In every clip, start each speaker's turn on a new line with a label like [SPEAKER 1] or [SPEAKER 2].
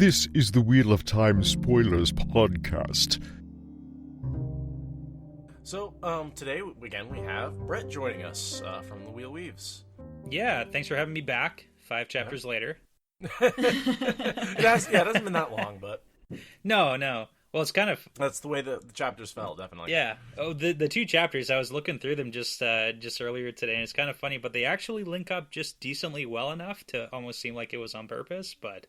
[SPEAKER 1] This is the Wheel of Time Spoilers podcast.
[SPEAKER 2] So, today, again, we have Brett joining us from the Wheel Weaves.
[SPEAKER 3] Yeah, thanks for having me back 5 chapters later.
[SPEAKER 2] It hasn't been that long, but...
[SPEAKER 3] No. Well, it's kind of...
[SPEAKER 2] That's the way the chapters felt, definitely.
[SPEAKER 3] Yeah. Oh, the 2 chapters, I was looking through them just earlier today, and it's kind of funny, but they actually link up just decently well enough to almost seem like it was on purpose, but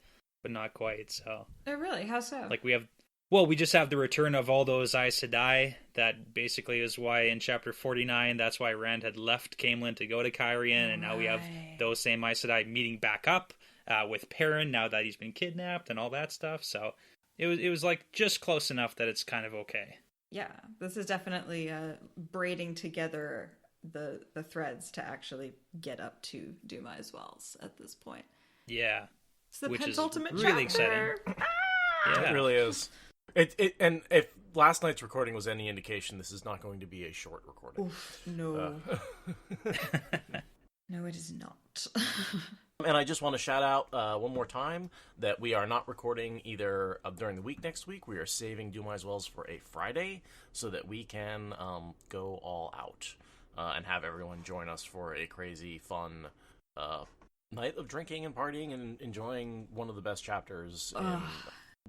[SPEAKER 3] not quite, so...
[SPEAKER 4] Oh, really? How so?
[SPEAKER 3] Like, we just have the return of all those Aes Sedai. That basically is why in chapter 49, that's why Rand had left Caemlyn to go to Cairhien, and now we have those same Aes Sedai meeting back up with Perrin now that he's been kidnapped and all that stuff, so it was like just close enough that it's kind of okay.
[SPEAKER 4] Yeah, this is definitely braiding together the threads to actually get up to Dumai's Wells at this point.
[SPEAKER 3] Yeah.
[SPEAKER 4] It's the
[SPEAKER 3] which
[SPEAKER 4] penultimate
[SPEAKER 3] is really
[SPEAKER 4] chapter.
[SPEAKER 3] Exciting.
[SPEAKER 2] Yeah. It really is. And if last night's recording was any indication, this is not going to be a short recording.
[SPEAKER 4] Oof, no. No, it is not.
[SPEAKER 2] And I just want to shout out one more time that we are not recording either during the week next week. We are saving Dumai's Wells for a Friday so that we can go all out and have everyone join us for a crazy, fun night of drinking and partying and enjoying one of the best chapters in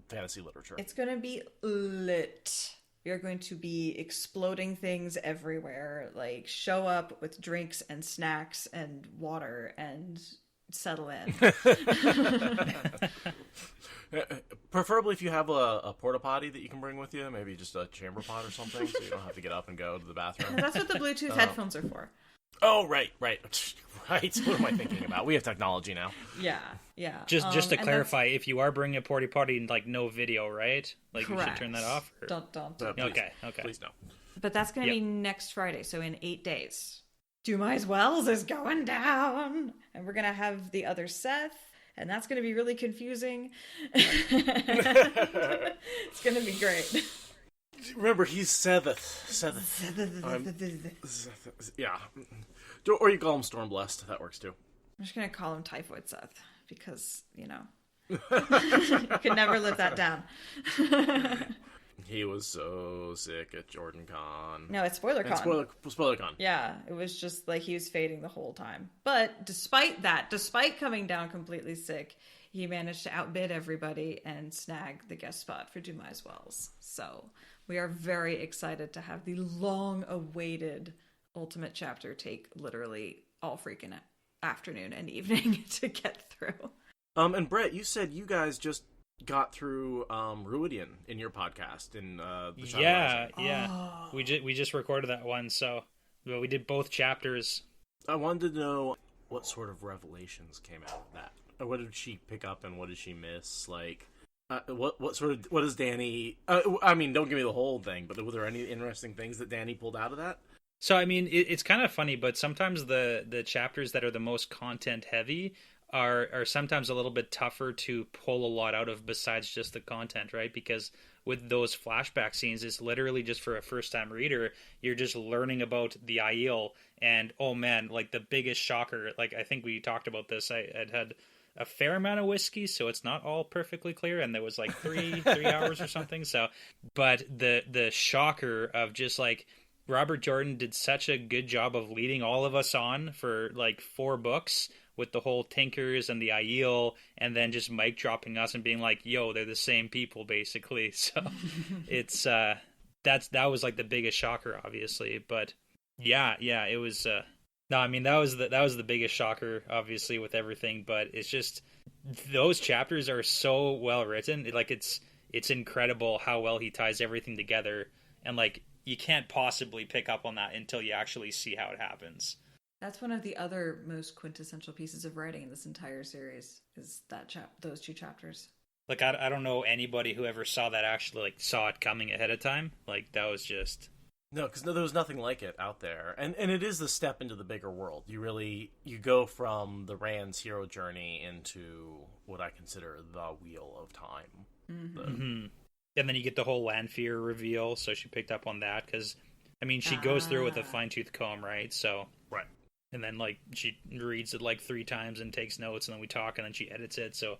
[SPEAKER 2] fantasy literature.
[SPEAKER 4] It's going to be lit. We are going to be exploding things everywhere. Like, show up with drinks and snacks and water and settle in.
[SPEAKER 2] Preferably if you have a porta potty that you can bring with you, maybe just a chamber pot or something, so you don't have to get up and go to the bathroom.
[SPEAKER 4] That's what the Bluetooth headphones are for.
[SPEAKER 2] Oh, right. What am I thinking about? We have technology now.
[SPEAKER 4] Yeah.
[SPEAKER 3] Just to clarify, if you are bringing a porta potty, like no video, right? Like
[SPEAKER 4] correct.
[SPEAKER 3] You should turn that off. Or...
[SPEAKER 4] Don't.
[SPEAKER 3] Okay.
[SPEAKER 2] Please no.
[SPEAKER 4] But that's going to be next Friday, so in 8 days. Dumai's Wells is going down, and we're going to have the other Seth, and that's going to be really confusing. It's going to be great.
[SPEAKER 2] Remember, he's Seth. Yeah. Or you call him Stormblessed. That works too.
[SPEAKER 4] I'm just going to call him Typhoid Seth, because, you could never live that down.
[SPEAKER 2] He was so sick at JordanCon.
[SPEAKER 4] No, it's SpoilerCon.
[SPEAKER 2] SpoilerCon.
[SPEAKER 4] Yeah, it was just like he was fading the whole time. But despite coming down completely sick, he managed to outbid everybody and snag the guest spot for Dumai's Wells. So we are very excited to have the long-awaited Ultimate Chapter take literally all freaking afternoon and evening to get through.
[SPEAKER 2] And Brett, you said you guys just got through Ruidian in your podcast in the
[SPEAKER 3] yeah. Oh. We just recorded that one, so we did both chapters.
[SPEAKER 2] I wanted to know what sort of revelations came out of that. What did she pick up and what did she miss? Like, what is Dany? I mean, don't give me the whole thing, but were there any interesting things that Dany pulled out of that?
[SPEAKER 3] So I mean, it's kind of funny, but sometimes the chapters that are the most content heavy are sometimes a little bit tougher to pull a lot out of besides just the content, right? Because with those flashback scenes, it's literally just for a first-time reader, you're just learning about the Aiel, and oh man, like the biggest shocker, like I think we talked about this, I had a fair amount of whiskey, so it's not all perfectly clear, and there was like three hours or something, so, but the shocker of just like, Robert Jordan did such a good job of leading all of us on for like 4 books, with the whole Tinkers and the Aiel, and then just mic dropping us and being like, yo, they're the same people, basically. So it's that was like the biggest shocker, obviously. But yeah, it was no, I mean that was the biggest shocker, obviously, with everything. But it's just those chapters are so well written. Like it's incredible how well he ties everything together, and like you can't possibly pick up on that until you actually see how it happens.
[SPEAKER 4] That's one of the other most quintessential pieces of writing in this entire series, is that those 2 chapters.
[SPEAKER 3] Like, I don't know anybody who ever saw that actually, like, saw it coming ahead of time. Like, that was just...
[SPEAKER 2] No, because there was nothing like it out there. And it is the step into the bigger world. You go from the Rand's hero journey into what I consider the Wheel of Time.
[SPEAKER 3] Mm-hmm. And then you get the whole Lanfear reveal, so she picked up on that, because, I mean, she goes through with a fine-tooth comb, right? So...
[SPEAKER 2] Right.
[SPEAKER 3] And then like she reads it like 3 times and takes notes, and then we talk, and then she edits it. So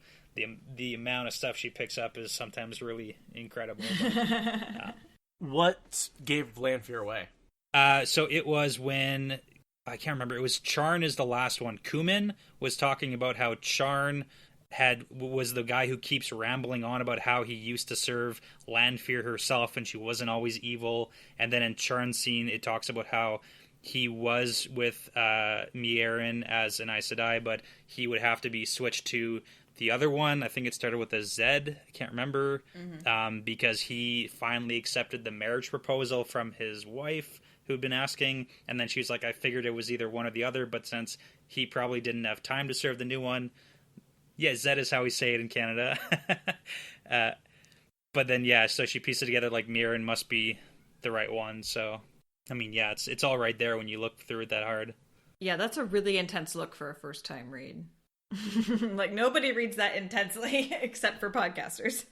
[SPEAKER 3] the amount of stuff she picks up is sometimes really incredible.
[SPEAKER 2] What gave Lanfear away?
[SPEAKER 3] So it was when, I can't remember, it was Charn is the last one. Kumin was talking about how Charn was the guy who keeps rambling on about how he used to serve Lanfear herself and she wasn't always evil. And then in Charn's scene, it talks about how he was with Mierin as an Aes Sedai, but he would have to be switched to the other one. I think it started with a Z. I can't remember. Because he finally accepted the marriage proposal from his wife, who'd been asking. And then she was like, I figured it was either one or the other, but since he probably didn't have time to serve the new one. Yeah, Z is how we say it in Canada. But then, yeah, so she pieced it together like Mierin must be the right one. So, I mean, yeah, it's all right there when you look through it that hard.
[SPEAKER 4] Yeah, that's a really intense look for a first-time read. Like, nobody reads that intensely except for podcasters.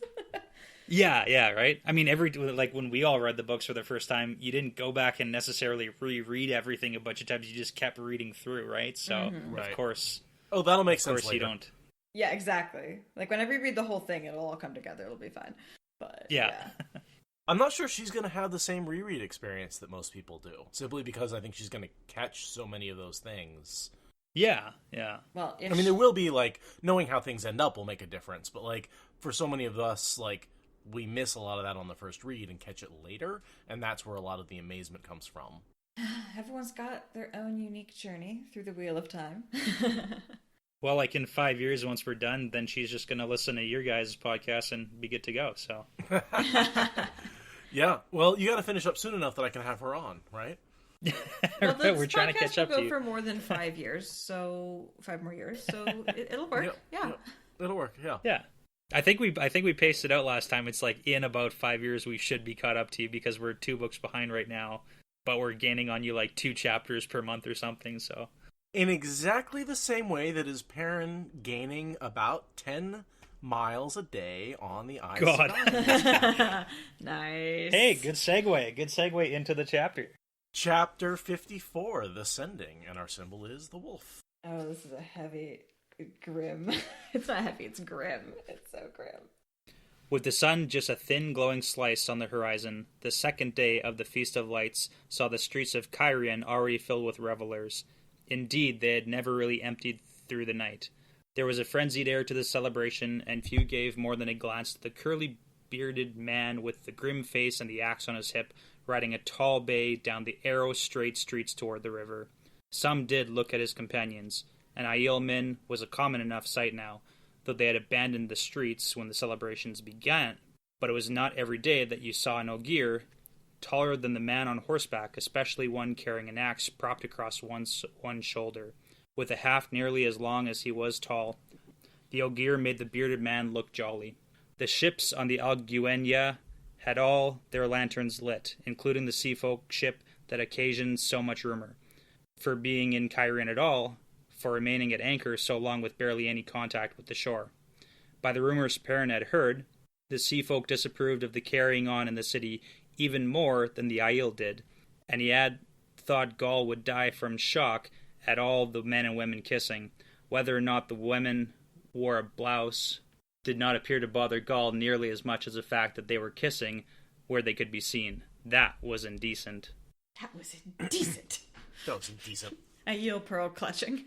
[SPEAKER 3] Yeah, right? I mean, like when we all read the books for the first time, you didn't go back and necessarily reread everything a bunch of times. You just kept reading through, right? So,
[SPEAKER 2] Right.
[SPEAKER 3] Of course...
[SPEAKER 2] Oh, that'll make sense
[SPEAKER 3] Of course
[SPEAKER 2] later.
[SPEAKER 3] you don't.
[SPEAKER 4] Yeah, exactly. Like, whenever you read the whole thing, it'll all come together. It'll be fine. But,
[SPEAKER 3] Yeah.
[SPEAKER 2] I'm not sure she's going to have the same reread experience that most people do, simply because I think she's going to catch so many of those things.
[SPEAKER 3] Yeah.
[SPEAKER 4] Well,
[SPEAKER 2] I mean, there will be, like, knowing how things end up will make a difference, but, like, for so many of us, like, we miss a lot of that on the first read and catch it later, and that's where a lot of the amazement comes from.
[SPEAKER 4] Everyone's got their own unique journey through the Wheel of Time.
[SPEAKER 3] Well, like in 5 years, once we're done, then she's just going to listen to your guys' podcast and be good to go, so.
[SPEAKER 2] Yeah, well, you got to finish up soon enough that I can have her on, right?
[SPEAKER 4] Well, this
[SPEAKER 3] We're trying to catch up
[SPEAKER 4] will
[SPEAKER 3] to
[SPEAKER 4] go
[SPEAKER 3] you.
[SPEAKER 4] for more than 5 years, so 5 more years, so it'll work. Yeah.
[SPEAKER 2] It'll work, yeah.
[SPEAKER 3] Yeah. I think we paced it out last time. It's like in about 5 years we should be caught up to you because we're 2 books behind right now, but we're gaining on you like 2 chapters per month or something, so.
[SPEAKER 2] In exactly the same way that is Perrin gaining about 10 miles a day on the ice.
[SPEAKER 3] God.
[SPEAKER 4] Nice.
[SPEAKER 3] Hey, good segue. Good segue into the chapter.
[SPEAKER 2] Chapter 54, The Sending, and our symbol is the wolf.
[SPEAKER 4] Oh, this is a heavy, grim. It's not heavy, it's grim. It's so grim.
[SPEAKER 3] With the sun just a thin glowing slice on the horizon, the second day of the Feast of Lights saw the streets of Cairhien already filled with revelers. Indeed, they had never really emptied through the night. There was a frenzied air to the celebration, and few gave more than a glance to the curly-bearded man with the grim face and the axe on his hip, riding a tall bay down the arrow-straight streets toward the river. Some did look at his companions. An Aiel Min was a common enough sight now, though they had abandoned the streets when the celebrations began. But it was not every day that you saw an Ogier taller than the man on horseback, especially one carrying an axe propped across one shoulder, with a haft nearly as long as he was tall. The Ogier made the bearded man look jolly. The ships on the Alguenya had all their lanterns lit, including the seafolk ship that occasioned so much rumor, for being in Cairhien at all, for remaining at anchor so long with barely any contact with the shore. By the rumors Perrin had heard, the seafolk disapproved of the carrying on in the city even more than the Aiel did, and he had thought Gaul would die from shock at all the men and women kissing. Whether or not the women wore a blouse did not appear to bother Gaul nearly as much as the fact that they were kissing where they could be seen. That was indecent.
[SPEAKER 4] That was indecent.
[SPEAKER 2] That was indecent.
[SPEAKER 4] Aiel pearl clutching.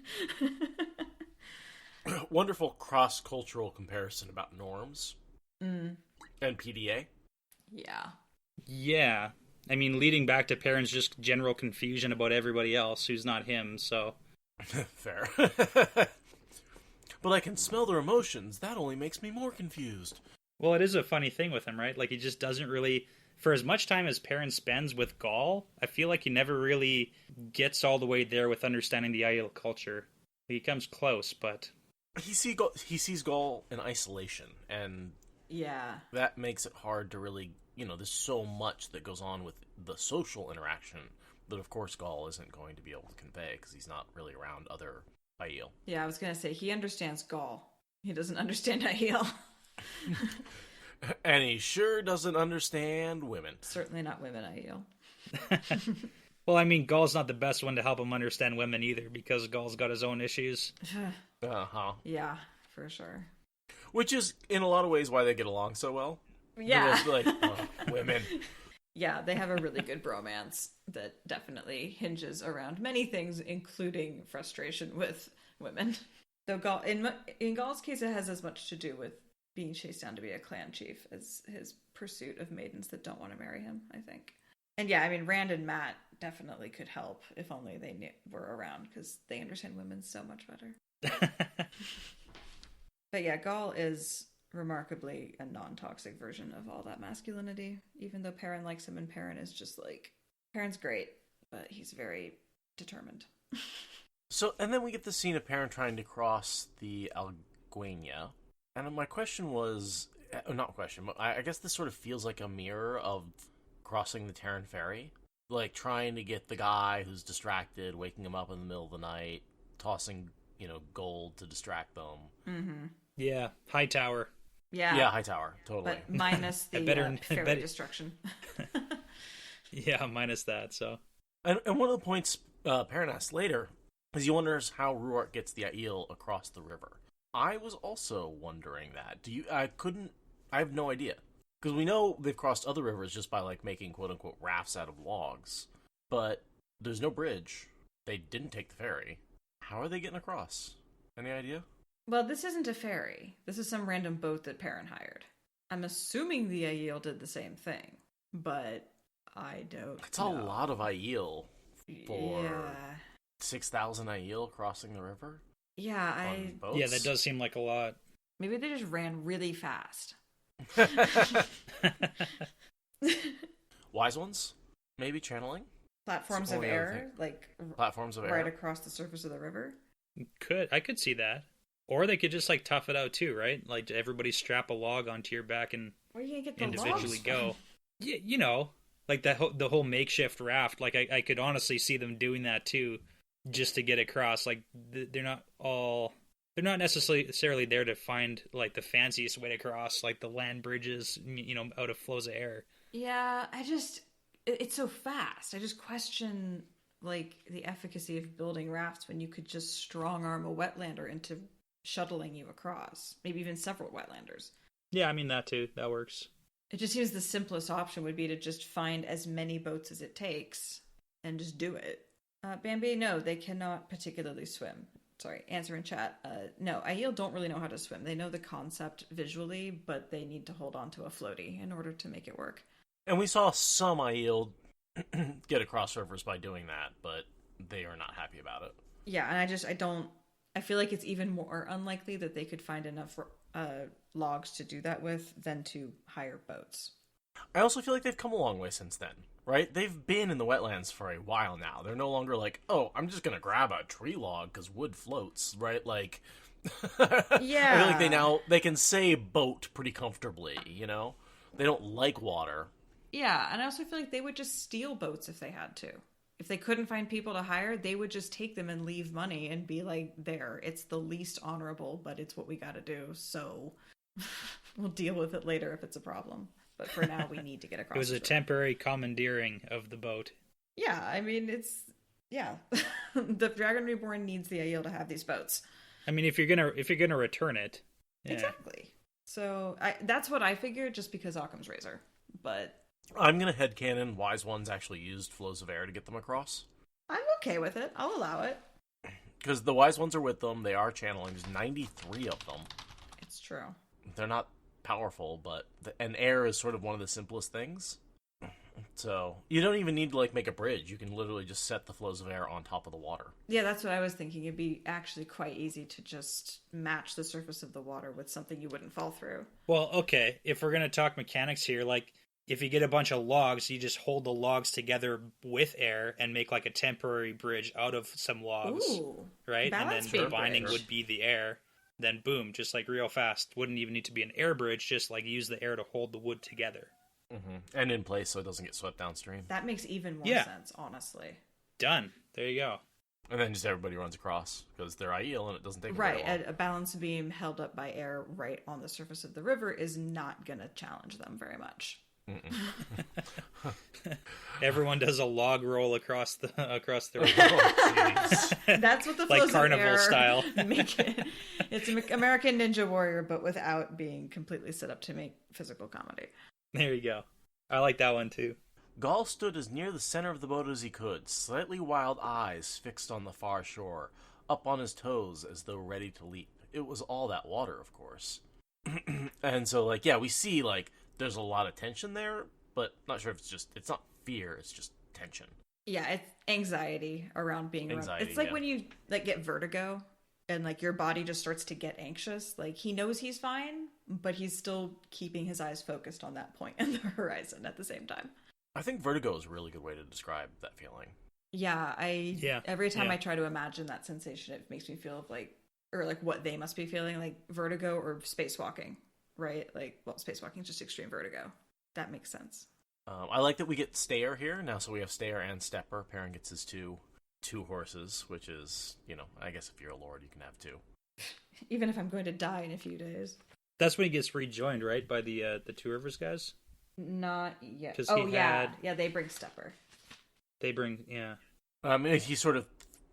[SPEAKER 2] Wonderful cross-cultural comparison about norms. And PDA.
[SPEAKER 4] Yeah.
[SPEAKER 3] Yeah. I mean, leading back to Perrin's just general confusion about everybody else who's not him, so...
[SPEAKER 2] Fair. But I can smell their emotions. That only makes me more confused.
[SPEAKER 3] Well, it is a funny thing with him, right? Like, he just doesn't really... For as much time as Perrin spends with Gaul, I feel like he never really gets all the way there with understanding the Aiel culture. He comes close, but...
[SPEAKER 2] He sees Gaul in isolation, and
[SPEAKER 4] Yeah.
[SPEAKER 2] that makes it hard to really... You know, there's so much that goes on with the social interaction that, of course, Gaul isn't going to be able to convey because he's not really around other Aiel.
[SPEAKER 4] Yeah, I was going to say, he understands Gaul. He doesn't understand Aiel.
[SPEAKER 2] And he sure doesn't understand women.
[SPEAKER 4] Certainly not women Aiel.
[SPEAKER 3] Well, I mean, Gaul's not the best one to help him understand women either, because Gaul's got his own issues.
[SPEAKER 2] Uh-huh.
[SPEAKER 4] Yeah, for sure.
[SPEAKER 2] Which is, in a lot of ways, why they get along so well.
[SPEAKER 4] Yeah.
[SPEAKER 2] They're like, women.
[SPEAKER 4] Yeah, they have a really good bromance that definitely hinges around many things, including frustration with women. Though in Gaul's case, it has as much to do with being chased down to be a clan chief as his pursuit of maidens that don't want to marry him, I think. And yeah, I mean, Rand and Matt definitely could help if only they were around, because they understand women so much better. But yeah, Gaul is remarkably a non-toxic version of all that masculinity, even though Perrin likes him, and Perrin is just like, Perrin's great, but he's very determined.
[SPEAKER 2] So, and then we get the scene of Perrin trying to cross the Alguenia. And my question was, not question, but I guess this sort of feels like a mirror of crossing the Terran Ferry. Like, trying to get the guy who's distracted, waking him up in the middle of the night, tossing, gold to distract them.
[SPEAKER 4] Mm-hmm.
[SPEAKER 3] Yeah, Hightower.
[SPEAKER 4] Yeah,
[SPEAKER 2] Hightower, totally.
[SPEAKER 4] But minus the ferry destruction.
[SPEAKER 3] Yeah, minus that, so.
[SPEAKER 2] And one of the points Perrin asks later is he wonders how Ruark gets the Aiel across the river. I was also wondering that. I have no idea. Because we know they've crossed other rivers just by, making quote-unquote rafts out of logs. But there's no bridge. They didn't take the ferry. How are they getting across? Any idea?
[SPEAKER 4] Well, this isn't a ferry. This is some random boat that Perrin hired. I'm assuming the Aiel did the same thing, but I don't
[SPEAKER 2] It's
[SPEAKER 4] know.
[SPEAKER 2] a lot of Aiel for
[SPEAKER 4] Yeah.
[SPEAKER 2] 6,000 Aiel crossing the river?
[SPEAKER 4] Yeah,
[SPEAKER 2] On boats?
[SPEAKER 3] Yeah, that does seem like a lot.
[SPEAKER 4] Maybe they just ran really fast.
[SPEAKER 2] Wise ones? Maybe channeling?
[SPEAKER 4] Platforms
[SPEAKER 2] That's
[SPEAKER 4] of
[SPEAKER 2] the only other
[SPEAKER 4] air, like
[SPEAKER 2] Platforms of
[SPEAKER 4] right
[SPEAKER 2] air?
[SPEAKER 4] across the surface of the river.
[SPEAKER 3] I could see that. Or they could just tough it out too, right? Like everybody strap a log onto your back and
[SPEAKER 4] Where are you gonna get the
[SPEAKER 3] individually
[SPEAKER 4] logs
[SPEAKER 3] go.
[SPEAKER 4] from?
[SPEAKER 3] Yeah, like the whole makeshift raft. Like I could honestly see them doing that too, just to get across. Like they're not necessarily there to find the fanciest way to cross, like the land bridges, out of flows of air.
[SPEAKER 4] Yeah, it's so fast. I just question the efficacy of building rafts when you could just strong arm a wetlander into shuttling you across, maybe even several wetlanders.
[SPEAKER 3] Yeah, I mean that too. That works.
[SPEAKER 4] It just seems the simplest option would be to just find as many boats as it takes and just do it. Bambi, no, they cannot particularly swim. Sorry, answer in chat. No, Aiel don't really know how to swim. They know the concept visually, but they need to hold on to a floaty in order to make it work.
[SPEAKER 2] And we saw some Aiel get across rivers by doing that, but they are not happy about it.
[SPEAKER 4] Yeah, and I feel like it's even more unlikely that they could find enough logs to do that with than to hire boats.
[SPEAKER 2] I also feel like they've come a long way since then, right? They've been in the wetlands for a while now. They're no longer like, oh, I'm just going to grab a tree log because wood floats, right?
[SPEAKER 4] Yeah.
[SPEAKER 2] I feel like they can say boat pretty comfortably, They don't like water.
[SPEAKER 4] Yeah, and I also feel like they would just steal boats if they had to. If they couldn't find people to hire, they would just take them and leave money and be like, there, it's the least honorable, but it's what we got to do, so we'll deal with it later if it's a problem. But for now, we need to get across.
[SPEAKER 3] It was a temporary commandeering of the boat.
[SPEAKER 4] Yeah, I mean, the Dragon Reborn needs the Aiel to have these boats.
[SPEAKER 3] I mean, if you're gonna return it, yeah.
[SPEAKER 4] Exactly. So that's what I figured, just because Occam's Razor. But
[SPEAKER 2] I'm going to headcanon Wise Ones actually used flows of air to get them across.
[SPEAKER 4] I'm okay with it. I'll allow it.
[SPEAKER 2] Because the Wise Ones are with them. They are channeling. There's 93 of them.
[SPEAKER 4] It's true.
[SPEAKER 2] They're not powerful, and air is sort of one of the simplest things. So you don't even need to make a bridge. You can literally just set the flows of air on top of the water.
[SPEAKER 4] Yeah, that's what I was thinking. It'd be actually quite easy to just match the surface of the water with something you wouldn't fall through.
[SPEAKER 3] Well, okay, if we're gonna talk mechanics here, if you get a bunch of logs, you just hold the logs together with air and make a temporary bridge out of some logs.
[SPEAKER 4] Ooh,
[SPEAKER 3] right? And then the binding
[SPEAKER 4] bridge
[SPEAKER 3] would be the air. Then boom, just real fast. Wouldn't even need to be an air bridge, just use the air to hold the wood together.
[SPEAKER 2] Mm-hmm. And in place so it doesn't get swept downstream.
[SPEAKER 4] That makes even more sense, honestly.
[SPEAKER 3] Done. There you go.
[SPEAKER 2] And then just everybody runs across because they're Aiel and it doesn't take very long.
[SPEAKER 4] Right, a balance beam held up by air right on the surface of the river is not going to challenge them very much.
[SPEAKER 3] Everyone does a log roll across the room.
[SPEAKER 4] That's what the
[SPEAKER 3] like
[SPEAKER 4] flows
[SPEAKER 3] carnival
[SPEAKER 4] of air
[SPEAKER 3] style.
[SPEAKER 4] make it. It's an American Ninja Warrior, but without being completely set up to make physical comedy.
[SPEAKER 3] There you go. I like that one too.
[SPEAKER 2] Gaul stood as near the center of the boat as he could, slightly wild eyes fixed on the far shore, up on his toes as though ready to leap. It was all that water, of course. And so, like, yeah, we see, like, there's a lot of tension there, but not sure if it's not fear, it's just tension.
[SPEAKER 4] Yeah, it's anxiety around being around. It's like when you, like, get vertigo and, like, your body just starts to get anxious. Like, he knows he's fine, but he's still keeping his eyes focused on that point in the horizon at the same time.
[SPEAKER 2] I think vertigo is a really good way to describe that feeling.
[SPEAKER 4] Yeah, every time I try to imagine that sensation, it makes me feel like, or like what they must be feeling, like vertigo or spacewalking, right? Like, well, spacewalking is just extreme vertigo. That makes sense.
[SPEAKER 2] I like that we get Stayer here now, so we have Stayer and Stepper. Perrin gets his two horses, which is, you know, I guess if you're a lord, you can have two.
[SPEAKER 4] Even if I'm going to die in a few days.
[SPEAKER 3] That's when he gets rejoined, right, by the Two Rivers guys?
[SPEAKER 4] Not yet.
[SPEAKER 3] Yeah,
[SPEAKER 4] they bring Stepper.
[SPEAKER 3] They bring, yeah.
[SPEAKER 2] He's sort of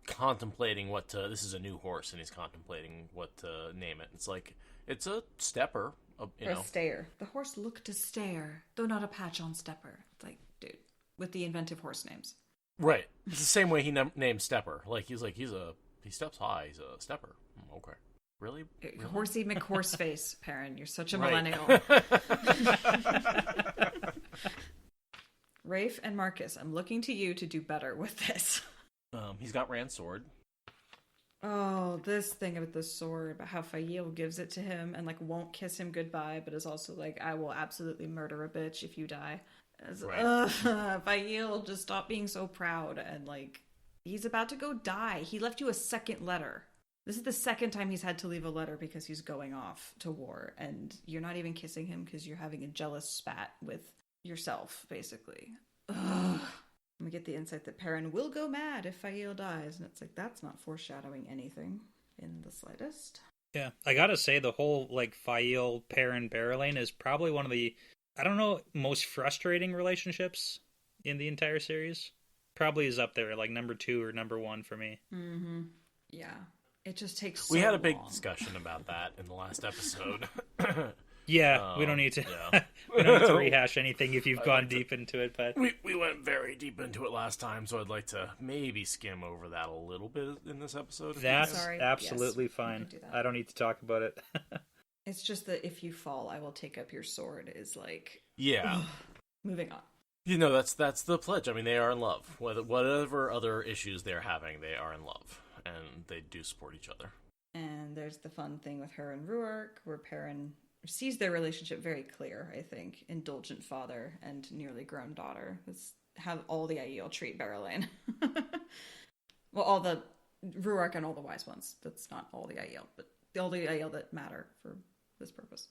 [SPEAKER 2] contemplating this is a new horse, and he's contemplating what to name it. It's like, it's a Stepper,
[SPEAKER 4] a Stayer. The horse looked to stare, though not a patch on Stepper. It's like, dude, with the inventive horse names.
[SPEAKER 2] Right. It's the same way he named Stepper. Like, he steps high, he's a Stepper. Okay. Really?
[SPEAKER 4] Horsey McHorseface, Perrin. You're such a millennial. Rafe and Marcus, I'm looking to you to do better with this.
[SPEAKER 2] He's got Rand's sword.
[SPEAKER 4] Oh, this thing with the sword, about how Fael gives it to him and, like, won't kiss him goodbye, but is also like, I will absolutely murder a bitch if you die. Right. Fael, just stop being so proud. And, like, he's about to go die. He left you a second letter. This is the second time he's had to leave a letter because he's going off to war, and you're not even kissing him because you're having a jealous spat with yourself, basically. Ugh. We get the insight that Perrin will go mad if Fael dies, and it's like, that's not foreshadowing anything in the slightest.
[SPEAKER 3] Yeah, I gotta say, the whole, like, Fael, Perrin, Berylane is probably one of the, I don't know, most frustrating relationships in the entire series. Probably is up there, like, number 2 or number 1 for me.
[SPEAKER 4] Mm-hmm. Yeah. It just takes so
[SPEAKER 2] We had a big
[SPEAKER 4] long.
[SPEAKER 2] discussion about that in the last episode.
[SPEAKER 3] Yeah, we don't need to we don't need to rehash anything if you've gone deep into it, but
[SPEAKER 2] we went very deep into it last time, so I'd like to maybe skim over that a little bit in this episode.
[SPEAKER 3] That's absolutely fine. I don't need to talk about it.
[SPEAKER 4] It's just that if you fall, I will take up your sword is like,
[SPEAKER 2] yeah.
[SPEAKER 4] Ugh. Moving on.
[SPEAKER 2] You know, that's the pledge. I mean, they are in love. Whatever other issues they're having, they are in love. And they do support each other. And
[SPEAKER 4] there's the fun thing with her and Ruark, where Perrin sees their relationship very clear, I think. Indulgent father and nearly grown daughter. That's how all the Aiel treat Berylane. Well, all the Ruark and all the wise ones. That's not all the Aiel, but all the Aiel that matter for this purpose.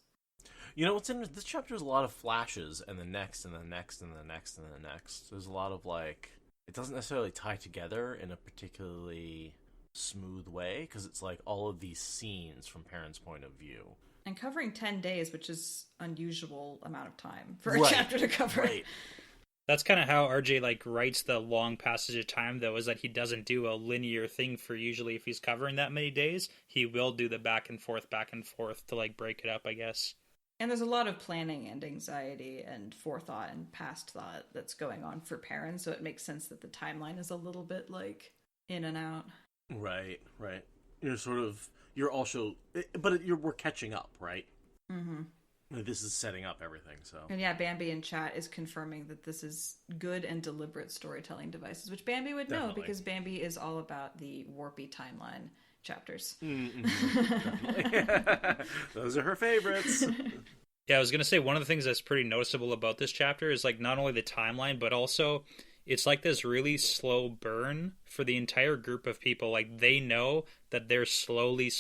[SPEAKER 2] You know, what's in this chapter is a lot of flashes, and the next, and the next, and the next, and the next. There's a lot of, like, it doesn't necessarily tie together in a particularly smooth way, because it's like all of these scenes from Perrin's point of view. And
[SPEAKER 4] covering 10 days, which is unusual amount of time for a chapter to cover. Right.
[SPEAKER 3] That's kind of how RJ, like, writes the long passage of time, though, is that he doesn't do a linear thing for usually if he's covering that many days. He will do the back and forth to, like, break it up, I guess. And there's a lot of planning and anxiety and forethought and past thought that's going on for Perrin, so it makes sense that the timeline is a little bit, like, in and out. Right.
[SPEAKER 2] You're also, but we're catching up, right?
[SPEAKER 4] Mm-hmm.
[SPEAKER 2] This is setting up everything, so.
[SPEAKER 4] And yeah, Bambi in chat is confirming that this is good and deliberate storytelling devices, which Bambi would know because Bambi is all about the warpy timeline chapters.
[SPEAKER 2] Definitely. Those are her favorites.
[SPEAKER 3] Yeah, I was going to say, one of the things that's pretty noticeable about this chapter is, like, not only the timeline, but also it's like this really slow burn for the entire group of people. Like, they know that they're slowly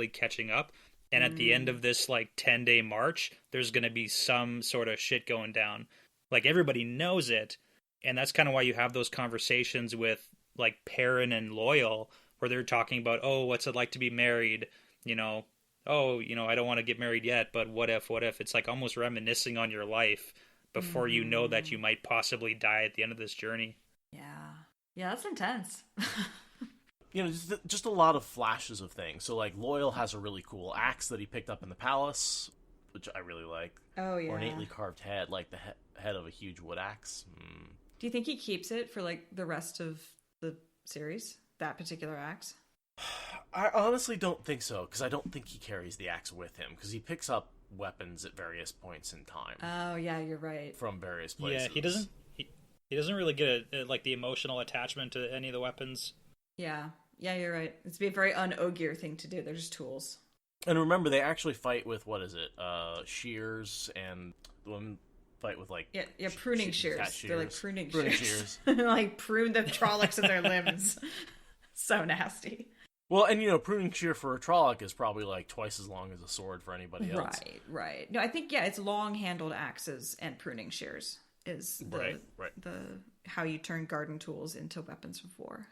[SPEAKER 3] catching up. And at the end of this, like, 10-day march, there's going to be some sort of shit going down. Like, everybody knows it. And that's kind of why you have those conversations with, like, Perrin and Loyal, where they're talking about, oh, what's it like to be married? You know, oh, you know, I don't want to get married yet, but what if? It's like almost reminiscing on your life before you know that you might possibly die at the end of this journey.
[SPEAKER 4] Yeah, that's intense.
[SPEAKER 2] Just a lot of flashes of things. So, like, Loyal has a really cool axe that he picked up in the palace, which I really like.
[SPEAKER 4] Oh, yeah.
[SPEAKER 2] Ornately carved head, like the head of a huge wood axe.
[SPEAKER 4] Do you think he keeps it for, like, the rest of the series? That particular axe?
[SPEAKER 2] I honestly don't think so, because I don't think he carries the axe with him, because he picks up weapons at various points in time.
[SPEAKER 4] Oh, yeah, you're right.
[SPEAKER 2] From various places.
[SPEAKER 3] Yeah, he doesn't really get like the emotional attachment to any of the weapons.
[SPEAKER 4] Yeah, you're right. It's a very un-Ogier thing to do. They're just tools.
[SPEAKER 2] And remember, they actually fight with, what is it? Shears, and the women fight with, like...
[SPEAKER 4] Yeah, pruning shears. They're like pruning shears.
[SPEAKER 2] shears.
[SPEAKER 4] Like, prune the Trollocs of their limbs. So nasty.
[SPEAKER 2] Well, and pruning shear for a Trolloc is probably like twice as long as a sword for anybody else.
[SPEAKER 4] Right. No, I think, it's long-handled axes and pruning shears is the how you turn garden tools into weapons of war.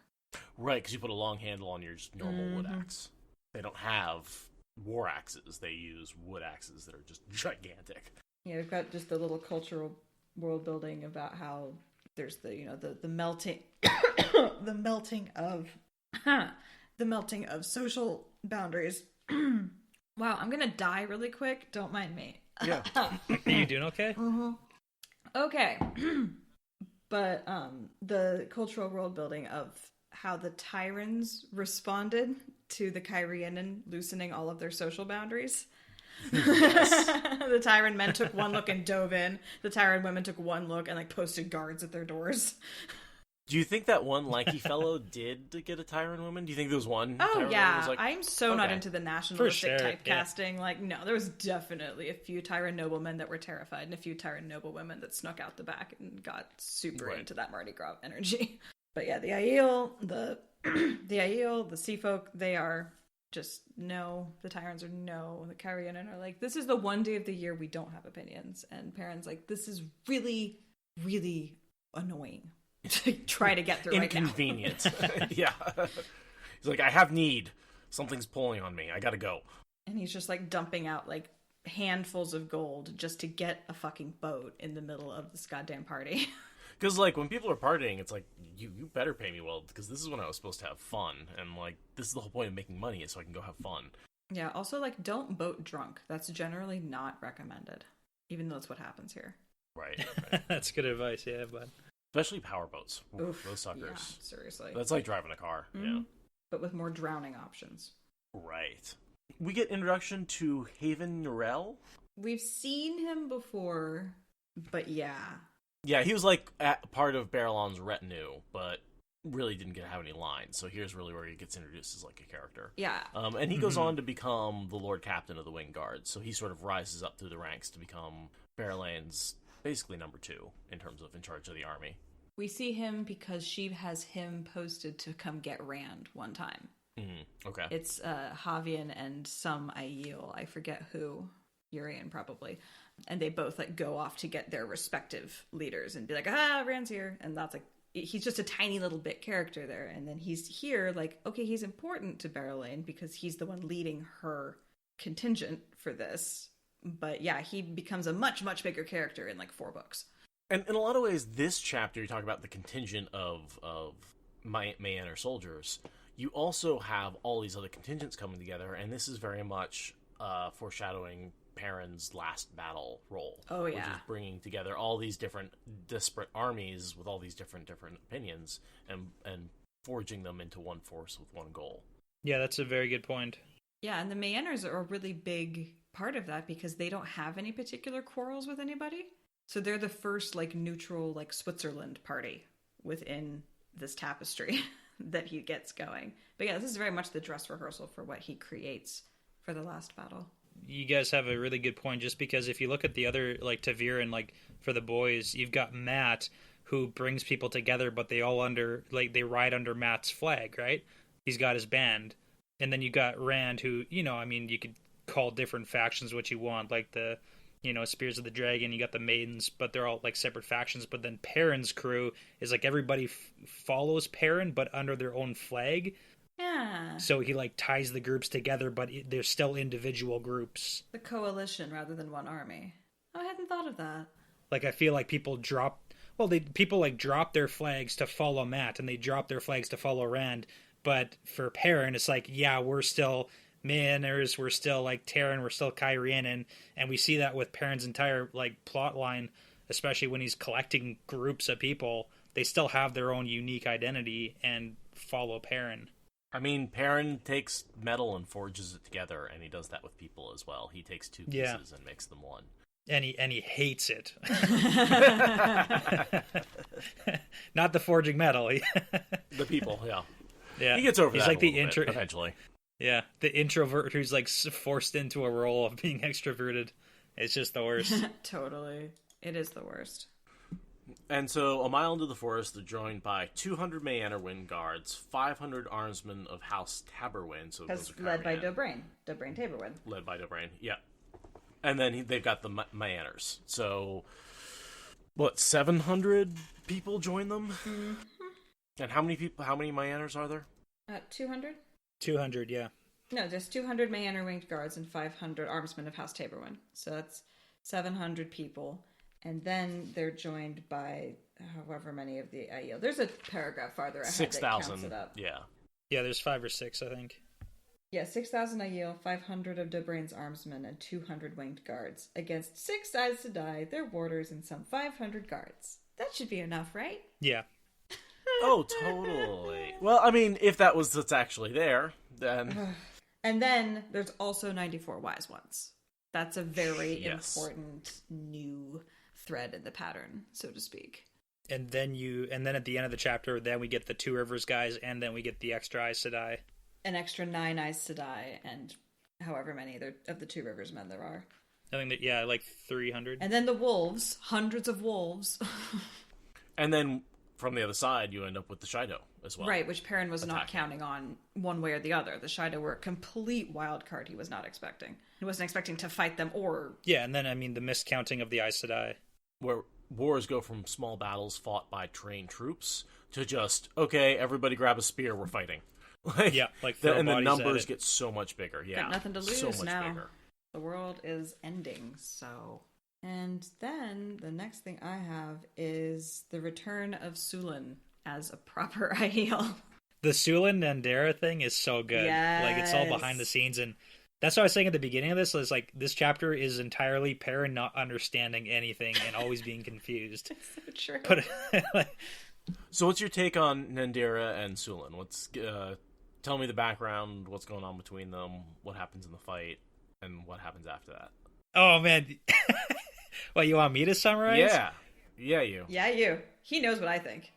[SPEAKER 2] Right, because you put a long handle on your just normal wood axe. They don't have war axes. They use wood axes that are just gigantic. Yeah,
[SPEAKER 4] we've got just the little cultural world building about how there's the melting the melting of social boundaries. Wow, I'm gonna die really quick. Don't mind me.
[SPEAKER 2] Yeah.
[SPEAKER 3] Are you doing okay?
[SPEAKER 4] Mm-hmm. Okay. But the cultural world building of how the Tyrans responded to the Kyrianen loosening all of their social boundaries. Yes. The Tyran men took one look and dove in. The Tyran women took one look and posted guards at their doors.
[SPEAKER 2] Do you think that one lanky fellow did get a Tyran woman? Do you think there was one?
[SPEAKER 4] Oh, yeah. I'm so not into the nationalistic typecasting.
[SPEAKER 3] Yeah.
[SPEAKER 4] Like, no, there was definitely a few Tyran noblemen that were terrified and a few Tyran noblewomen that snuck out the back and got super into that Mardi Gras energy. But yeah, the Aiel, the Sea Folk, they are just no. The Tyrans are no. The Kyrianen are like, this is the one day of the year we don't have opinions. And Perrin's like, this is really, really annoying to try to get through right now.
[SPEAKER 2] Inconvenient. Yeah. He's like, I have need. Something's pulling on me. I gotta go.
[SPEAKER 4] And he's just dumping out handfuls of gold just to get a fucking boat in the middle of this goddamn party.
[SPEAKER 2] Because when people are partying, it's like, you better pay me well, because this is when I was supposed to have fun, and this is the whole point of making money, is so I can go have fun.
[SPEAKER 4] Yeah, also don't boat drunk. That's generally not recommended, even though that's what happens here.
[SPEAKER 2] Right.
[SPEAKER 3] That's good advice, yeah, but
[SPEAKER 2] especially power boats.
[SPEAKER 4] Oof,
[SPEAKER 2] those suckers.
[SPEAKER 4] Yeah, seriously.
[SPEAKER 2] That's like driving a car.
[SPEAKER 4] Mm-hmm.
[SPEAKER 2] Yeah.
[SPEAKER 4] But with more drowning options.
[SPEAKER 2] Right. We get introduction to Haven Norell.
[SPEAKER 4] We've seen him before, but yeah.
[SPEAKER 2] Yeah, he was part of Barillon's retinue, but really didn't have any lines. So here's really where he gets introduced as a character.
[SPEAKER 4] Yeah.
[SPEAKER 2] And he goes on to become the Lord Captain of the Wing Guards. So he sort of rises up through the ranks to become Barillan's basically number 2 in terms of in charge of the army.
[SPEAKER 4] We see him because she has him posted to come get Rand one time.
[SPEAKER 2] Mm-hmm. Okay.
[SPEAKER 4] It's Javian and some Aiel. I forget who. Urian probably. And they both go off to get their respective leaders and be like, Rand's here. And that's he's just a tiny little bit character there. And then he's here okay, he's important to Barillan because he's the one leading her contingent for this. But yeah, he becomes a much, much bigger character in 4 books.
[SPEAKER 2] And in a lot of ways, this chapter, you talk about the contingent of Mayaner soldiers. You also have all these other contingents coming together, and this is very much foreshadowing Perrin's last battle role.
[SPEAKER 4] Oh, yeah.
[SPEAKER 2] Which is bringing together all these different disparate armies with all these different opinions and forging them into one force with one goal.
[SPEAKER 3] Yeah, that's a very good point.
[SPEAKER 4] Yeah, and the Mayaners are a really big part of that because they don't have any particular quarrels with anybody. So they're the first neutral Switzerland party within this tapestry that he gets going. But yeah, this is very much the dress rehearsal for what he creates for the last battle.
[SPEAKER 3] You guys have a really good point, just because if you look at the other Tavir and for the boys, you've got Matt who brings people together, but they all they ride under Matt's flag, right? He's got his band. And then you got Rand who, you could call different factions what you want, the Spears of the Dragon, you got the Maidens, but they're all separate factions. But then Perrin's crew is everybody follows Perrin, but under their own flag.
[SPEAKER 4] Yeah.
[SPEAKER 3] So he ties the groups together, but they're still individual groups.
[SPEAKER 4] The coalition rather than one army. Oh, I hadn't thought of that.
[SPEAKER 3] Like, I feel like people drop their flags to follow Matt, and they drop their flags to follow Rand. But for Perrin, it's like, yeah, we're still Mayanners, we're still like Terran, we're still Kyrian, and we see that with Perrin's entire like plot line, especially when he's collecting groups of people. They still have their own unique identity and follow Perrin.
[SPEAKER 2] I mean, Perrin takes metal and forges it together, and he does that with people as well. He takes two pieces and makes them one.
[SPEAKER 3] And he hates it. Not the forging metal.
[SPEAKER 2] The people, yeah.
[SPEAKER 3] Yeah.
[SPEAKER 2] He gets over
[SPEAKER 3] He's
[SPEAKER 2] that
[SPEAKER 3] like
[SPEAKER 2] a
[SPEAKER 3] the
[SPEAKER 2] little bit, eventually.
[SPEAKER 3] Yeah, the introvert who's like forced into a role of being extroverted. It's just the worst.
[SPEAKER 4] Totally. It is the worst.
[SPEAKER 2] And so, a mile into the forest, they're joined by 200 Mayanner guards, 500 armsmen of House Taberwin. So
[SPEAKER 4] led by Dobrain. Dobrain Taberwin.
[SPEAKER 2] Led by Dobrain, yeah. And then they've got the Mayanners. So, 700 people join them? Mm-hmm. And how many Mayanners are there?
[SPEAKER 4] 200?
[SPEAKER 3] 200, yeah.
[SPEAKER 4] No, there's 200 Mayanner winged guards and 500 armsmen of House Taberwin. So that's 700 people. And then they're joined by however many of the Aiel. There's a paragraph farther ahead
[SPEAKER 2] 6,000,
[SPEAKER 4] that counts it up.
[SPEAKER 2] Yeah.
[SPEAKER 3] Yeah, there's 5 or 6, I think.
[SPEAKER 4] Yeah, 6,000 Aiel, 500 of Dobrain's armsmen, and 200 winged guards. Against 6 Aes Sedai, their warders, and some 500 guards. That should be enough, right?
[SPEAKER 3] Yeah.
[SPEAKER 2] Oh, totally. Well, I mean, if that was what's actually there, then...
[SPEAKER 4] And then there's also 94 wise ones. That's a very important new thread in the pattern, so to speak.
[SPEAKER 3] And then at the end of the chapter, then we get the Two Rivers guys, and then we get the extra Aes Sedai.
[SPEAKER 4] An extra 9 Aes Sedai, and however many of the Two Rivers men there are.
[SPEAKER 3] I think that, like 300.
[SPEAKER 4] And then the wolves, hundreds of wolves.
[SPEAKER 2] And then from the other side, you end up with the Shido as well. Right,
[SPEAKER 4] which Perrin was not counting on one way or the other. The Shido were a complete wild card he was not expecting. He wasn't expecting to fight them or...
[SPEAKER 3] Yeah, and then, I mean, the miscounting of the Aes Sedai.
[SPEAKER 2] Where wars go from small battles fought by trained troops to just, okay, everybody grab a spear, we're fighting. And the numbers get so much bigger. Yeah,
[SPEAKER 4] got nothing to lose
[SPEAKER 2] so much
[SPEAKER 4] now.
[SPEAKER 2] Bigger.
[SPEAKER 4] The world is ending, so... And then the next thing I have is the return of Sulin as a proper Aiel.
[SPEAKER 3] The Sulin Nandera thing is so good.
[SPEAKER 4] Yes.
[SPEAKER 3] Like, it's all behind the scenes, and that's what I was saying at the beginning of this. Is like, this chapter is entirely Perrin not understanding anything and always being confused.
[SPEAKER 4] It's so true.
[SPEAKER 3] But
[SPEAKER 2] so, what's your take on Nandera and Sulin? Tell me the background. What's going on between them? What happens in the fight, and what happens after that?
[SPEAKER 3] Oh man, what, you want me to summarize?
[SPEAKER 2] Yeah, you.
[SPEAKER 4] Yeah, you. He knows what I think.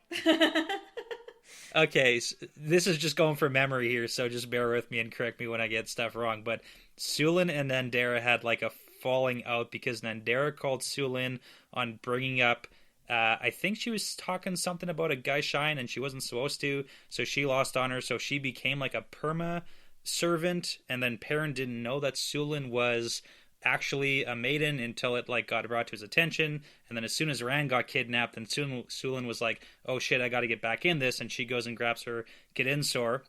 [SPEAKER 3] Okay, so this is just going from memory here, so just bear with me and correct me when I get stuff wrong. But Sulin and Nandera had like a falling out because Nandera called Sulin on bringing up, I think she was talking something about a Gaishain and she wasn't supposed to, so she lost honor, so she became like a perma servant, and then Perrin didn't know that Sulin was actually a maiden until it like got brought to his attention, and then as soon as Rand got kidnapped, then Sulin was like, oh shit, I gotta get back in this, and she goes and grabs her Gidinsor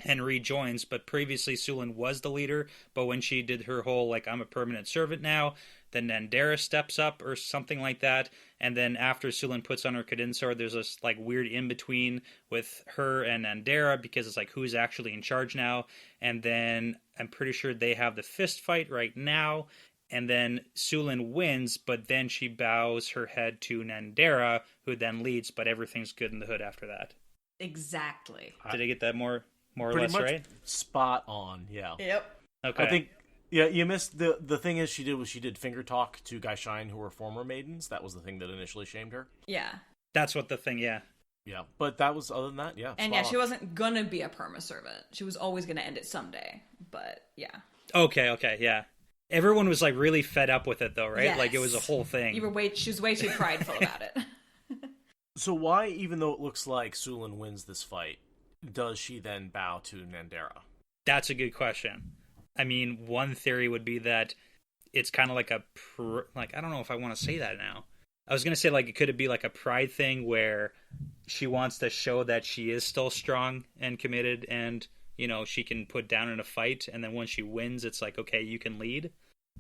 [SPEAKER 3] and rejoins. But previously Sulin was the leader, but when she did her whole like, I'm a permanent servant now, then Nandera steps up or something like that, and then after Sulin puts on her Gidinsor, there's this like weird in-between with her and Nandera, because it's like, who's actually in charge now? And then I'm pretty sure they have the fist fight right now, and then Sulin wins, but then she bows her head to Nandera, who then leads, but everything's good in the hood after that.
[SPEAKER 4] Exactly.
[SPEAKER 3] Did I get that more or
[SPEAKER 2] Pretty
[SPEAKER 3] less
[SPEAKER 2] much
[SPEAKER 3] right?
[SPEAKER 2] Spot on, yeah.
[SPEAKER 4] Yep.
[SPEAKER 3] Okay.
[SPEAKER 2] I think, yeah, you missed the thing is she did finger talk to Gaishain, who were former maidens. That was the thing that initially shamed her.
[SPEAKER 4] Yeah.
[SPEAKER 3] That's what the thing, yeah.
[SPEAKER 2] Yeah, but that was, other than that, yeah.
[SPEAKER 4] And yeah, she wasn't gonna be a perma servant. She was always gonna end it someday. But yeah.
[SPEAKER 3] Okay, yeah. Everyone was like really fed up with it though, right?
[SPEAKER 4] Yes.
[SPEAKER 3] Like it was a whole thing.
[SPEAKER 4] She was way too prideful about it.
[SPEAKER 2] So why, even though it looks like Sulin wins this fight, does she then bow to Nandera?
[SPEAKER 3] That's a good question. I mean, one theory would be that it's kind of like I don't know if I want to say that now. I was going to say, like, could it be like a pride thing where she wants to show that she is still strong and committed and, you know, she can put down in a fight, and then when she wins, it's like, okay, you can lead?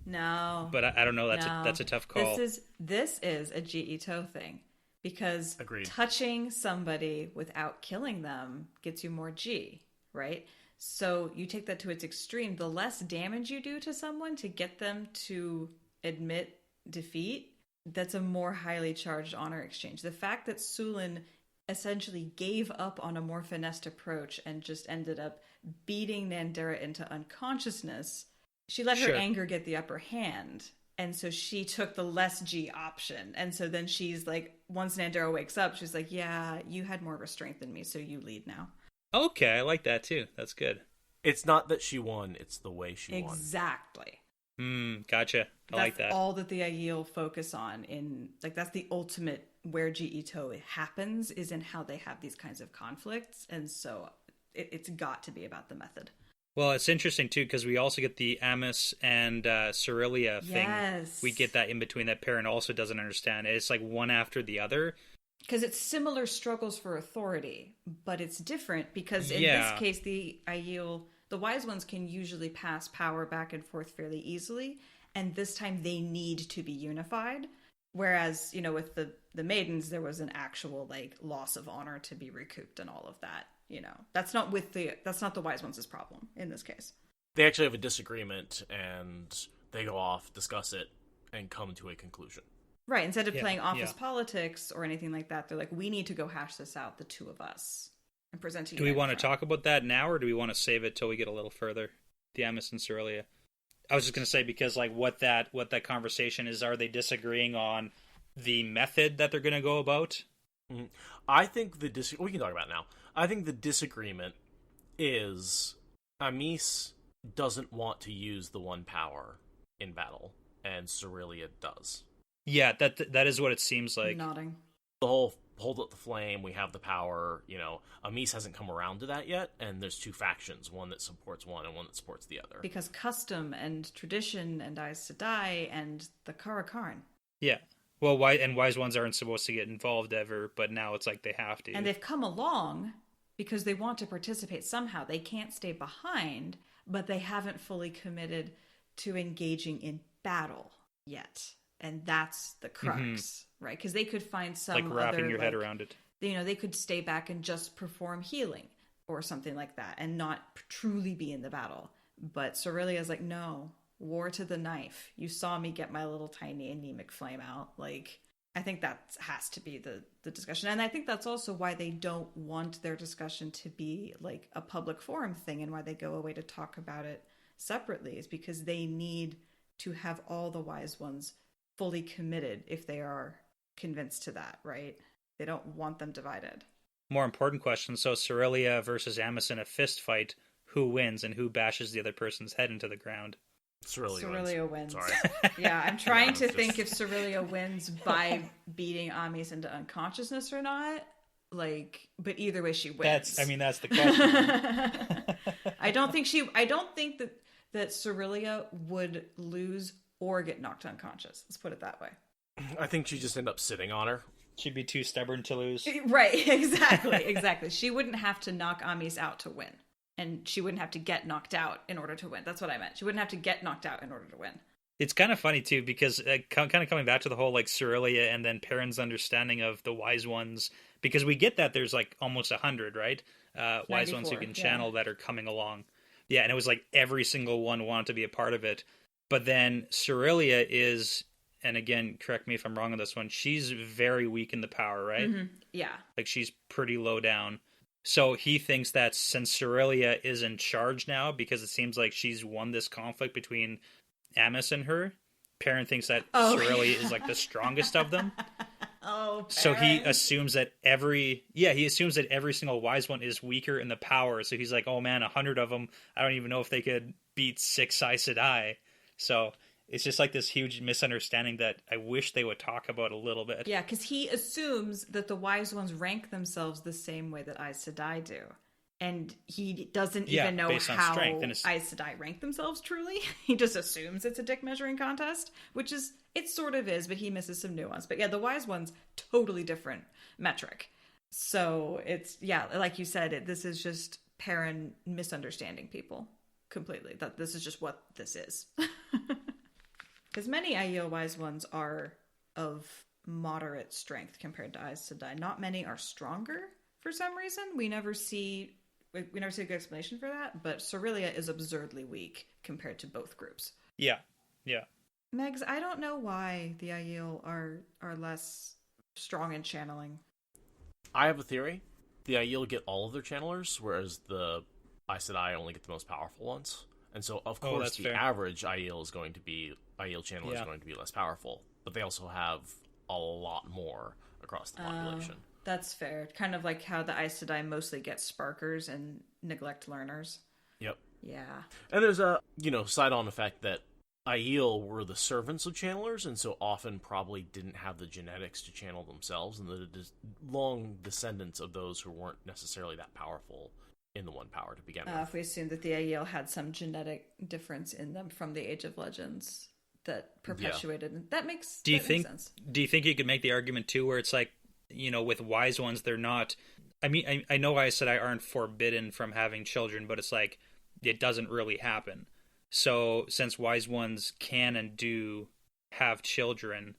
[SPEAKER 4] No.
[SPEAKER 3] But I don't know.
[SPEAKER 4] No.
[SPEAKER 3] That's a tough call.
[SPEAKER 4] This is a G-Ito thing. Because
[SPEAKER 2] Agreed.
[SPEAKER 4] touching somebody without killing them gets you more G, right? So you take that to its extreme. The less damage you do to someone to get them to admit defeat, that's a more highly charged honor exchange. The fact that Sulin essentially gave up on a more finessed approach and just ended up beating Nandera into unconsciousness, she let her anger get the upper hand. And so she took the less G option. And so then she's like, once Nandera wakes up, she's like, yeah, you had more restraint than me, so you lead now.
[SPEAKER 3] Okay, I like that too. That's good.
[SPEAKER 2] It's not that she won, it's the way she won.
[SPEAKER 4] Exactly.
[SPEAKER 3] Gotcha. I like that.
[SPEAKER 4] That's all that the Aiel focus on that's the ultimate where G-Ito happens, is in how they have these kinds of conflicts. And so it's got to be about the method.
[SPEAKER 3] Well, it's interesting, too, because we also get the Amos and Cerelia thing.
[SPEAKER 4] Yes.
[SPEAKER 3] We get that in between that Perrin also doesn't understand. It's like one after the other.
[SPEAKER 4] Because it's similar struggles for authority, but it's different because in this case, the Aiel, the wise ones can usually pass power back and forth fairly easily, and this time they need to be unified. Whereas, with the maidens, there was an actual loss of honor to be recouped and all of that. That's not the wise ones' problem in this case.
[SPEAKER 2] They actually have a disagreement and they go off, discuss it, and come to a conclusion.
[SPEAKER 4] Right. Instead of playing office politics or anything like that, they're like, we need to go hash this out, the two of us, and present to you.
[SPEAKER 3] Do we want to talk about that now, or do we want to save it till we get a little further? The Amos and Cerelia. I was just going to say, because what that conversation is, are they disagreeing on the method that they're going to go about?
[SPEAKER 2] Mm-hmm. I think we can talk about it now. I think the disagreement is Amis doesn't want to use the one power in battle, and Cerelia does.
[SPEAKER 3] Yeah, that is what it seems like.
[SPEAKER 4] Nodding.
[SPEAKER 2] The whole hold up the flame, we have the power, Amis hasn't come around to that yet, and there's two factions, one that supports one and one that supports the other.
[SPEAKER 4] Because custom and tradition and Aes Sedai and the Karakarn.
[SPEAKER 3] Yeah. Well, wise ones aren't supposed to get involved ever, but now it's like they have to.
[SPEAKER 4] And they've come along because they want to participate somehow. They can't stay behind, but they haven't fully committed to engaging in battle yet. And that's the crux, right? Because they could find some
[SPEAKER 3] wrapping your head around it.
[SPEAKER 4] They could stay back and just perform healing or something like that and not truly be in the battle. But Cerelia's like, no, war to the knife. You saw me get my little tiny anemic flame out. I think that has to be the discussion. And I think that's also why they don't want their discussion to be a public forum thing, and why they go away to talk about it separately, is because they need to have all the wise ones fully committed if they are convinced to that, right? They don't want them divided.
[SPEAKER 3] More important question. So Cerelia versus Amos in a fist fight, who wins and who bashes the other person's head into the ground?
[SPEAKER 2] Cerelia wins.
[SPEAKER 4] Sorry. Yeah, I'm trying to think if Cerelia wins by beating Amis into unconsciousness or not. But either way she wins.
[SPEAKER 3] That's the question.
[SPEAKER 4] I don't think that Cerelia would lose or get knocked unconscious. Let's put it that way.
[SPEAKER 2] I think she'd just end up sitting on her.
[SPEAKER 3] She'd be too stubborn to lose.
[SPEAKER 4] Right, exactly. She wouldn't have to knock Amis out to win. And she wouldn't have to get knocked out in order to win. That's what I meant. She wouldn't have to get knocked out in order to win.
[SPEAKER 3] It's kind of funny, too, because kind of coming back to the whole Cerelia and then Perrin's understanding of the wise ones, because we get that there's almost 100, right? Wise ones who can channel that are coming along. Yeah, and it was every single one wanted to be a part of it. But then Cerelia is, and again, correct me if I'm wrong on this one, she's very weak in the power, right?
[SPEAKER 4] Mm-hmm. Yeah.
[SPEAKER 3] She's pretty low down. So he thinks that since Cerelia is in charge now, because it seems like she's won this conflict between Amos and her, Perrin thinks that Cerelia is the strongest of them.
[SPEAKER 4] Oh, Perrin.
[SPEAKER 3] So he assumes that every single wise one is weaker in the power. So he's like, oh man, 100 of them, I don't even know if they could beat 6 Aes Sedai. So it's just this huge misunderstanding that I wish they would talk about a little bit.
[SPEAKER 4] Yeah, because he assumes that the wise ones rank themselves the same way that Aes Sedai do. And he doesn't even know how Aes Sedai rank themselves truly. He just assumes it's a dick measuring contest, which is, it sort of is, but he misses some nuance. But yeah, the wise ones, totally different metric. So it's, like you said, this is just Perrin misunderstanding people completely. That this is just what this is. Because many Aiel wise ones are of moderate strength compared to Aes Sedai. Not many are stronger for some reason. We never see a good explanation for that, but Cerelia is absurdly weak compared to both groups.
[SPEAKER 3] Yeah.
[SPEAKER 4] Megs, I don't know why the Aiel are less strong in channeling.
[SPEAKER 2] I have a theory. The Aiel get all of their channelers, whereas the Aes Sedai only get the most powerful ones. And so, of course,
[SPEAKER 3] that's
[SPEAKER 2] the
[SPEAKER 3] fair.
[SPEAKER 2] average Aiel channel is going to be less powerful. But they also have a lot more across the population.
[SPEAKER 4] That's fair. Kind of like how the Aes Sedai mostly get sparkers and neglect learners.
[SPEAKER 2] Yep.
[SPEAKER 4] Yeah.
[SPEAKER 2] And there's a, side-on effect that Aiel were the servants of channelers, and so often probably didn't have the genetics to channel themselves, and the long descendants of those who weren't necessarily that powerful in the One Power to begin with.
[SPEAKER 4] If we assume that the Aiel had some genetic difference in them from the Age of Legends that perpetuated, that makes sense.
[SPEAKER 3] Do you think you could make the argument too, where it's like, with wise ones, they're not? I mean, I know I said I aren't forbidden from having children, but it's like it doesn't really happen. So since wise ones can and do have children,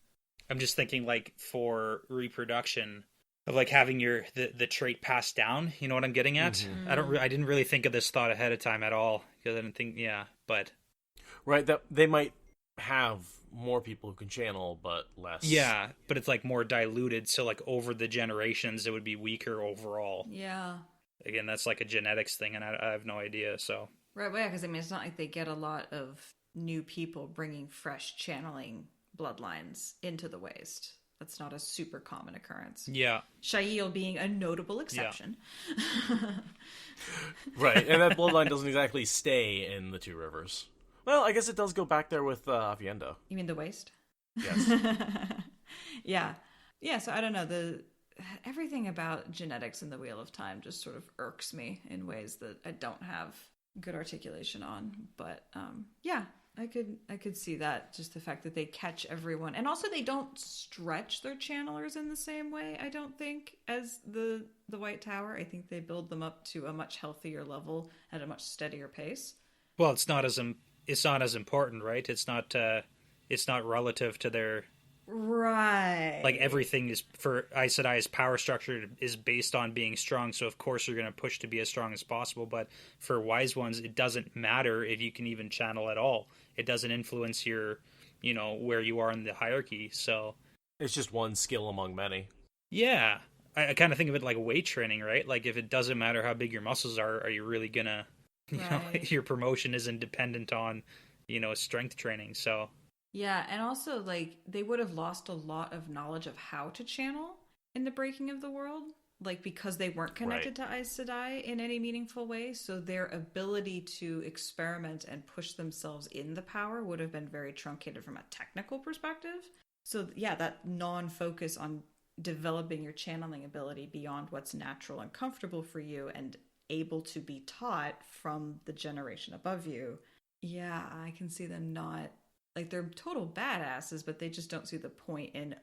[SPEAKER 3] I'm just thinking like for reproduction of like having the trait passed down. You know what I'm getting at? Mm-hmm. I didn't really think of this thought ahead of time at all, because I didn't think. Yeah, but
[SPEAKER 2] right, that they might have more people who can channel, but less.
[SPEAKER 3] Yeah, but it's like more diluted, so like over the generations it would be weaker overall.
[SPEAKER 4] Yeah.
[SPEAKER 3] Again, that's like a genetics thing, and I have no idea. So
[SPEAKER 4] right, well, yeah, because I mean, it's not like they get a lot of new people bringing fresh channeling bloodlines into the waste. That's not a super common occurrence.
[SPEAKER 3] Yeah.
[SPEAKER 4] Shail being a notable exception.
[SPEAKER 2] Yeah. Right, and that bloodline doesn't exactly stay in the Two Rivers. Well, I guess it does go back there with Avienda.
[SPEAKER 4] You mean the waste?
[SPEAKER 2] Yes.
[SPEAKER 4] Yeah. Yeah, so I don't know. Everything about genetics in the Wheel of Time just sort of irks me in ways that I don't have good articulation on. But yeah, I could see that, just the fact that they catch everyone, and also they don't stretch their channelers in the same way, I don't think, as the White Tower. I think they build them up to a much healthier level at a much steadier pace.
[SPEAKER 3] Well, it's not as important, right? It's not relative to their.
[SPEAKER 4] Right.
[SPEAKER 3] Like everything is for Aes Sedai's power structure is based on being strong, so of course you're going to push to be as strong as possible. But for wise ones, it doesn't matter if you can even channel at all. It doesn't influence your, where you are in the hierarchy. So
[SPEAKER 2] it's just one skill among many. Yeah,
[SPEAKER 3] I kind of think of it like weight training, right? Like if it doesn't matter how big your muscles are you really gonna, your promotion isn't dependent on, strength training. So.
[SPEAKER 4] Yeah, and also, like, they would have lost a lot of knowledge of how to channel in the Breaking of the World, like, because they weren't connected to Aes Sedai in any meaningful way, so their ability to experiment and push themselves in the power would have been very truncated from a technical perspective. So, yeah, that non-focus on developing your channeling ability beyond what's natural and comfortable for you and able to be taught from the generation above you, yeah, I can see them not... Like, they're total badasses, but they just don't see the point in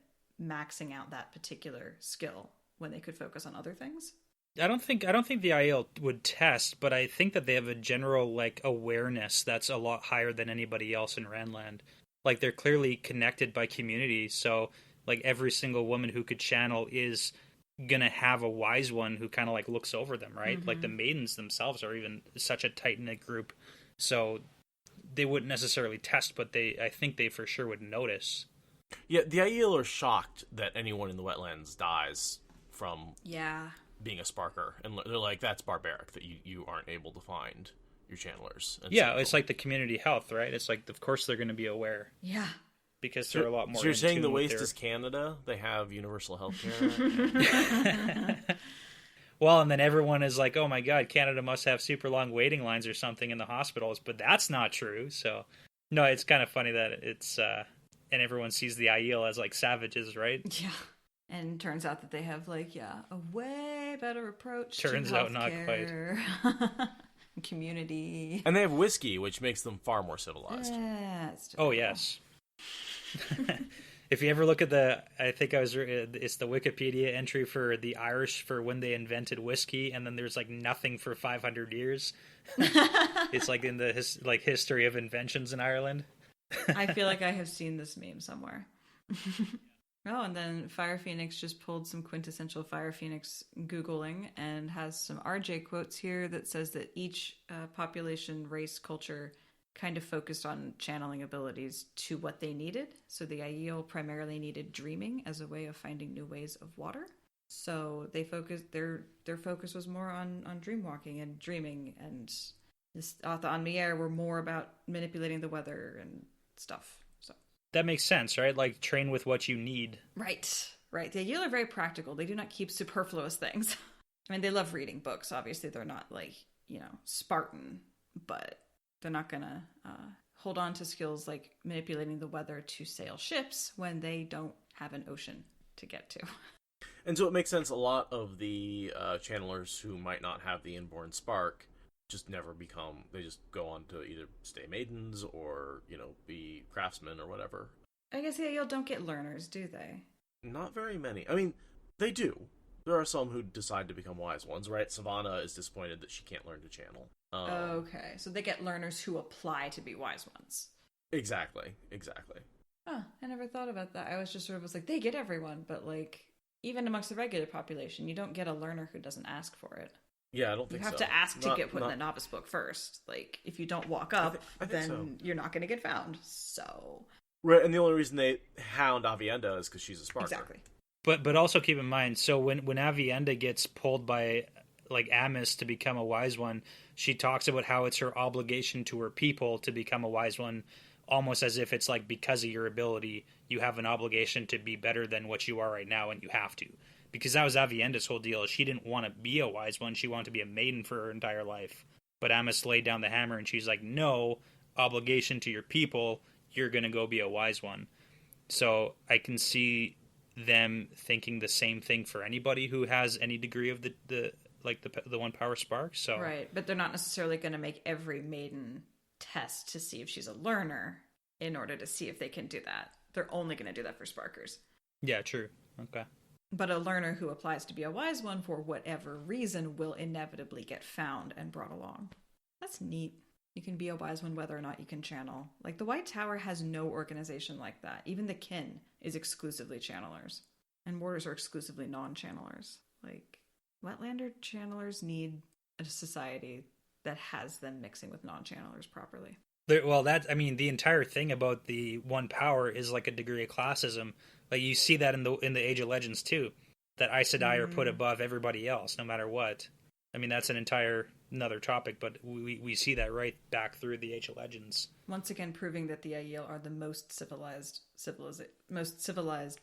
[SPEAKER 4] maxing out that particular skill when they could focus on other things.
[SPEAKER 3] I don't think the Aiel would test, but I think that they have a general, like, awareness that's a lot higher than anybody else in Randland. Like, they're clearly connected by community, so, like, every single woman who could channel is gonna have a wise one who kind of, like, looks over them, right? Mm-hmm. Like, the maidens themselves are even such a tight-knit group, so... They wouldn't necessarily test, but I think they for sure would notice.
[SPEAKER 2] Yeah, the Aiel are shocked that anyone in the wetlands dies from being a sparker. And they're like, that's barbaric, that you aren't able to find your channelers. And
[SPEAKER 3] yeah, so it's like the community health, right? It's like, of course they're going to be aware.
[SPEAKER 4] Yeah.
[SPEAKER 3] Because they're a lot more.
[SPEAKER 2] So you're saying the waste is Canada? They have universal health care?
[SPEAKER 3] Well, and then everyone is like, oh my god, Canada must have super long waiting lines or something in the hospitals, but that's not true. So, no, it's kind of funny that it's, and everyone sees the Aiel as like savages, right?
[SPEAKER 4] Yeah. And turns out that they have like, a way better approach
[SPEAKER 3] turns
[SPEAKER 4] to
[SPEAKER 3] out not quite.
[SPEAKER 4] Community.
[SPEAKER 2] And they have whiskey, which makes them far more civilized.
[SPEAKER 4] Yeah,
[SPEAKER 3] oh, yes. If you ever look at it's the Wikipedia entry for the Irish for when they invented whiskey, and then there's like nothing for 500 years. It's like in the history of inventions in Ireland.
[SPEAKER 4] I feel like I have seen this meme somewhere. Oh, and then Fire Phoenix just pulled some quintessential Fire Phoenix Googling and has some RJ quotes here that says that each population, race, culture kind of focused on channeling abilities to what they needed. So the Aiel primarily needed dreaming as a way of finding new ways of water. So they focused their focus was more on dream walking and dreaming, and this Atha on Mier were more about manipulating the weather and stuff. So
[SPEAKER 3] That makes sense, right? Like, train with what you need.
[SPEAKER 4] right. The Aiel are very practical. They do not keep superfluous things. I mean, they love reading books. Obviously, they're not like, Spartan, but they're not gonna hold on to skills like manipulating the weather to sail ships when they don't have an ocean to get to.
[SPEAKER 2] And so it makes sense a lot of the channelers who might not have the inborn spark just never become, they just go on to either stay maidens or, be craftsmen or whatever.
[SPEAKER 4] I guess the Aiel don't get learners, do they?
[SPEAKER 2] Not very many. I mean, they do. There are some who decide to become wise ones, right? Savannah is disappointed that she can't learn to channel.
[SPEAKER 4] Okay, so they get learners who apply to be wise ones.
[SPEAKER 2] Exactly.
[SPEAKER 4] Huh, I never thought about that. I was just sort of like, they get everyone, but like, even amongst the regular population, you don't get a learner who doesn't ask for it.
[SPEAKER 2] Yeah, I don't think so.
[SPEAKER 4] You have to ask to get put in the novice book first. Like, if you don't walk up, then you're not going to get found. So...
[SPEAKER 2] Right, and the only reason they hound Avienda is because she's a Sparker.
[SPEAKER 4] Exactly.
[SPEAKER 3] But also keep in mind, so when Avienda gets pulled by, like, Amos to become a wise one, she talks about how it's her obligation to her people to become a wise one, almost as if it's like, because of your ability, you have an obligation to be better than what you are right now, and you have to. Because that was Avienda's whole deal. She didn't want to be a wise one. She wanted to be a maiden for her entire life. But Amos laid down the hammer, and she's like, no, obligation to your people, you're going to go be a wise one. So I can see them thinking the same thing for anybody who has any degree of the one power spark. So
[SPEAKER 4] right, but they're not necessarily going to make every maiden test to see if she's a learner in order to see if they can do that. They're only going to do that for sparkers.
[SPEAKER 3] Yeah, true. Okay.
[SPEAKER 4] But a learner who applies to be a wise one for whatever reason will inevitably get found and brought along. That's neat. You can be a wise one whether or not you can channel. Like, the White Tower has no organization like that. Even the Kin is exclusively channelers. And Mortars are exclusively non-channelers. Like, Wetlander channelers need a society that has them mixing with non-channelers properly.
[SPEAKER 3] The entire thing about the one power is like a degree of classism. Like, you see that in the Age of Legends too, that Aes Sedai are put above everybody else, no matter what. I mean, that's another topic, but we see that right back through the Age of Legends.
[SPEAKER 4] Once again, proving that the Aiel are the most civilized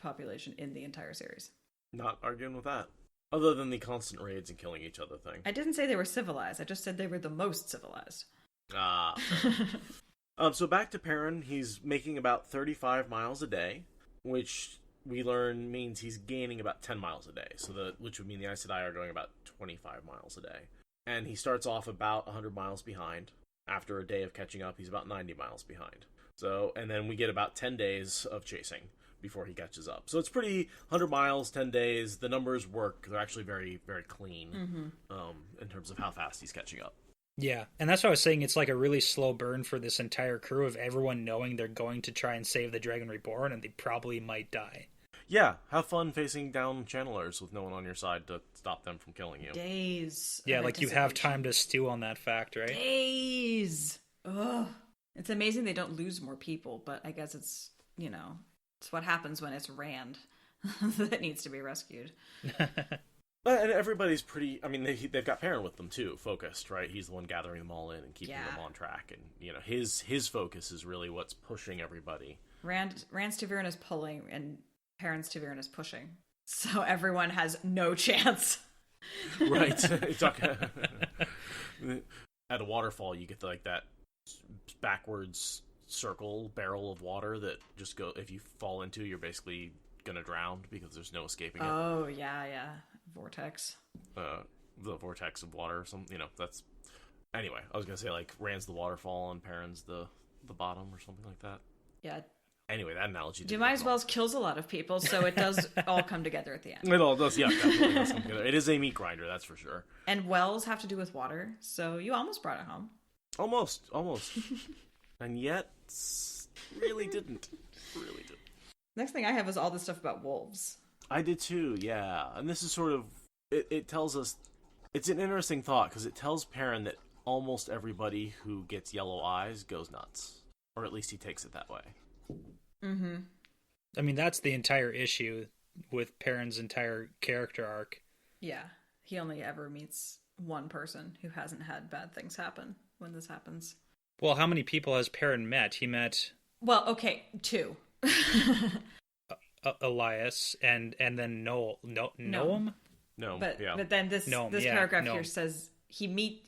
[SPEAKER 4] population in the entire series.
[SPEAKER 2] Not arguing with that. Other than the constant raids and killing each other thing.
[SPEAKER 4] I didn't say they were civilized. I just said they were the most civilized.
[SPEAKER 2] So back to Perrin. He's making about 35 miles a day, which we learn means he's gaining about 10 miles a day. Which would mean the Aes Sedai are going about 25 miles a day. And he starts off about 100 miles behind. After a day of catching up, he's about 90 miles behind. And then we get about 10 days of chasing before he catches up. So it's pretty 100 miles, 10 days. The numbers work. They're actually very, very clean in terms of how fast he's catching up.
[SPEAKER 3] Yeah, and that's what I was saying. It's like a really slow burn for this entire crew of everyone knowing they're going to try and save the Dragon Reborn, and they probably might die.
[SPEAKER 2] Yeah, have fun facing down channelers with no one on your side to stop them from killing you.
[SPEAKER 4] Days.
[SPEAKER 3] Yeah, like you have time to stew on that fact, right?
[SPEAKER 4] Days. Ugh. It's amazing they don't lose more people, but I guess it's, it's what happens when it's Rand that needs to be rescued.
[SPEAKER 2] And everybody's pretty, I mean, they've got Perrin with them too, focused, right? He's the one gathering them all in and keeping them on track. And, his focus is really what's pushing everybody. Rand's
[SPEAKER 4] Taviran is pulling and Perrin's Taviran is pushing. So everyone has no chance.
[SPEAKER 2] Right. It's like at a waterfall, you get that backwards circle barrel of water that just if you fall into, you're basically going to drown because there's no escaping it.
[SPEAKER 4] Oh, yeah. Vortex.
[SPEAKER 2] The vortex of water or something, that's... Anyway, I was going to say, Rand's the waterfall and Perrin's the bottom or something like that.
[SPEAKER 4] Yeah.
[SPEAKER 2] Anyway, that analogy...
[SPEAKER 4] Dumai Wells kills a lot of people, so it does all come together at the end.
[SPEAKER 2] It all does, yeah, definitely does come together. It is a meat grinder, that's for sure.
[SPEAKER 4] And wells have to do with water, so you almost brought it home.
[SPEAKER 2] Almost. And yet, Really didn't. Really didn't.
[SPEAKER 4] Next thing I have is all this stuff about wolves.
[SPEAKER 2] I did too, yeah. And this is sort of... It tells us... It's an interesting thought, because it tells Perrin that almost everybody who gets yellow eyes goes nuts. Or at least he takes it that way.
[SPEAKER 4] Mm-hmm.
[SPEAKER 3] I mean, that's the entire issue with Perrin's entire character arc.
[SPEAKER 4] Yeah. He only ever meets one person who hasn't had bad things happen when this happens.
[SPEAKER 3] Well, how many people has Perrin met? He met...
[SPEAKER 4] Well, okay, 2.
[SPEAKER 3] Elias and then Noam?
[SPEAKER 2] No,
[SPEAKER 4] but
[SPEAKER 2] yeah.
[SPEAKER 4] but then this
[SPEAKER 3] Gnome,
[SPEAKER 4] this
[SPEAKER 3] yeah,
[SPEAKER 4] paragraph
[SPEAKER 3] Gnome.
[SPEAKER 4] here says he meets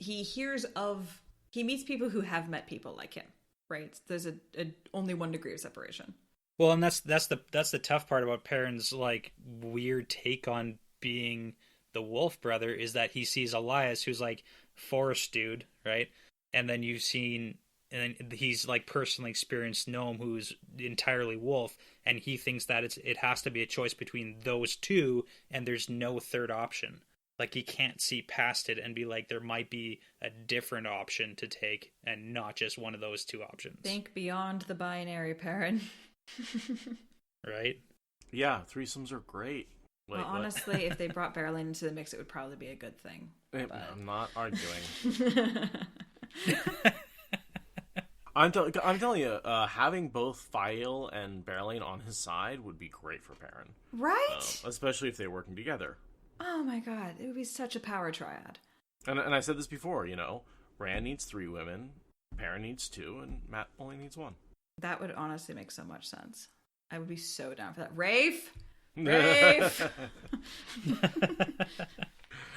[SPEAKER 4] people who have met people like him, right? There's a only 1 degree of separation.
[SPEAKER 3] Well, and that's the tough part about Perrin's like weird take on being the Wolf brother is that he sees Elias, who's like forest dude, right? And then and then he's like personally experienced Gnome, who's entirely wolf, and he thinks that it has to be a choice between those two, and there's no third option. Like he can't see past it and be like, there might be a different option to take, and not just one of those 2 options.
[SPEAKER 4] Think beyond the binary, Perrin.
[SPEAKER 3] Right?
[SPEAKER 2] Yeah, threesomes are great. Wait,
[SPEAKER 4] Well,
[SPEAKER 2] what?
[SPEAKER 4] honestly, if they brought Berlin into the mix, it would probably be a good thing.
[SPEAKER 2] I'm not arguing. I'm telling you, having both Fael and Berlin on his side would be great for Perrin.
[SPEAKER 4] Right?
[SPEAKER 2] Especially if they're working together.
[SPEAKER 4] Oh my god, it would be such a power triad.
[SPEAKER 2] And I said this before, Rand needs 3 women, Perrin needs 2, and Matt only needs 1.
[SPEAKER 4] That would honestly make so much sense. I would be so down for that. Rafe! Rafe!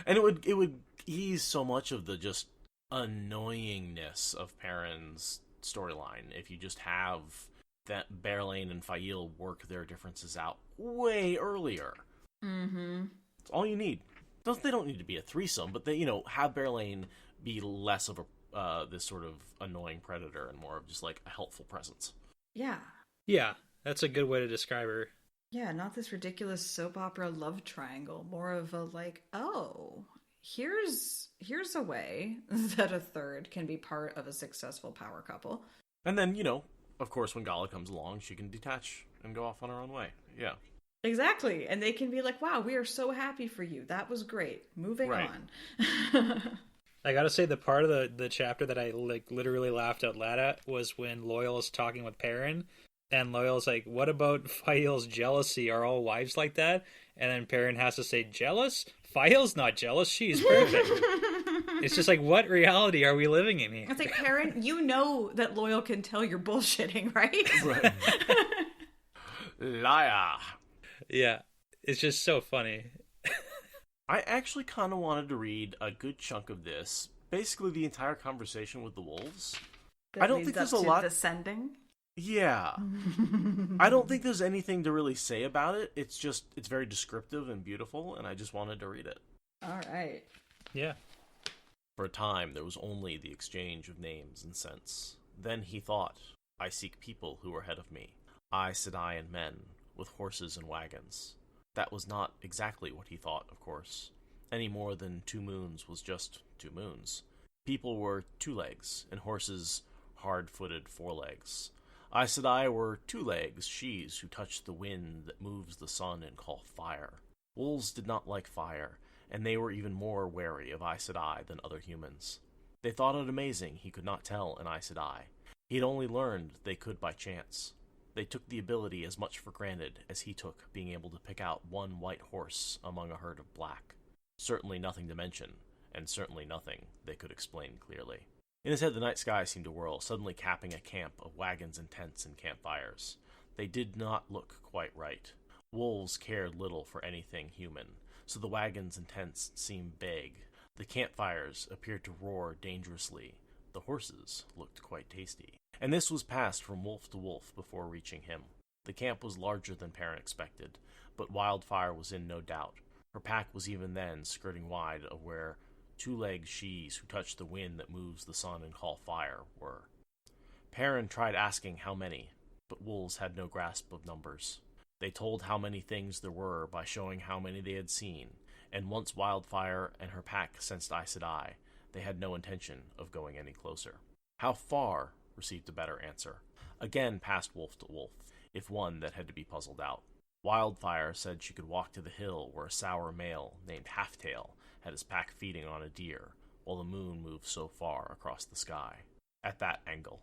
[SPEAKER 2] And it would ease so much of the just annoyingness of Perrin's storyline if you just have that Berlin and Fael work their differences out way earlier.
[SPEAKER 4] Mm-hmm.
[SPEAKER 2] It's all you need. They don't need to be a threesome, but they, have Berlin be less of a this sort of annoying predator and more of just like a helpful presence.
[SPEAKER 4] Yeah.
[SPEAKER 3] Yeah, that's a good way to describe her.
[SPEAKER 4] Yeah, not this ridiculous soap opera love triangle. More of a like, oh, here's a way that a third can be part of a successful power couple.
[SPEAKER 2] And then, of course, when Gala comes along, she can detach and go off on her own way. Yeah.
[SPEAKER 4] Exactly. And they can be like, wow, we are so happy for you. That was great. Moving
[SPEAKER 2] Right.
[SPEAKER 4] on.
[SPEAKER 3] I gotta say, the part of the chapter that I literally laughed out loud at was when Loyal is talking with Perrin, and Loyal's like, what about Fael's jealousy? Are all wives like that? And then Perrin has to say, jealous? Fael's not jealous. She's perfect. It's just like, what reality are we living in here?
[SPEAKER 4] It's like, Perrin, you know that Loyal can tell you're bullshitting, right?
[SPEAKER 2] Right. Liar.
[SPEAKER 3] Yeah, it's just so funny.
[SPEAKER 2] I actually kind of wanted to read a good chunk of this, basically the entire conversation with the wolves.
[SPEAKER 4] That
[SPEAKER 2] I don't
[SPEAKER 4] leads
[SPEAKER 2] think there's
[SPEAKER 4] up
[SPEAKER 2] a
[SPEAKER 4] to
[SPEAKER 2] lot.
[SPEAKER 4] descending.
[SPEAKER 2] Yeah. I don't think there's anything to really say about it. It's very descriptive and beautiful, and I just wanted to read it.
[SPEAKER 4] All right.
[SPEAKER 3] Yeah.
[SPEAKER 2] For a time, there was only the exchange of names and scents. Then he thought, I seek people who are ahead of me. Aes Sedai and men, with horses and wagons. That was not exactly what he thought, of course. Any more than 2 moons was just 2 moons. People were 2 legs, and horses hard-footed 4 legs. Aes Sedai were 2 legs, she's who touched the wind that moves the sun and call fire. Wolves did not like fire, and they were even more wary of Aes Sedai than other humans. They thought it amazing he could not tell an Aes Sedai. He had only learned they could by chance. They took the ability as much for granted as he took being able to pick out one white horse among a herd of black. Certainly nothing to mention, and certainly nothing they could explain clearly. In his head, the night sky seemed to whirl, suddenly capping a camp of wagons and tents and campfires. They did not look quite right. Wolves cared little for anything human, so the wagons and tents seemed vague. The campfires appeared to roar dangerously. The horses looked quite tasty. And this was passed from wolf to wolf before reaching him. The camp was larger than Perrin expected, but Wildfire was in no doubt. Her pack was even then skirting wide of where 2-legged she's who touch the wind that moves the sun and call fire were. Perrin tried asking how many, but wolves had no grasp of numbers. They told how many things there were by showing how many they had seen, and once Wildfire and her pack sensed Aes Sedai, they had no intention of going any closer. How far? Received a better answer. again passed wolf to wolf, if one that had to be puzzled out. Wildfire said she could walk to the hill where a sour male named Halftail had his pack feeding on a deer, while the moon moved so far across the sky. At that angle,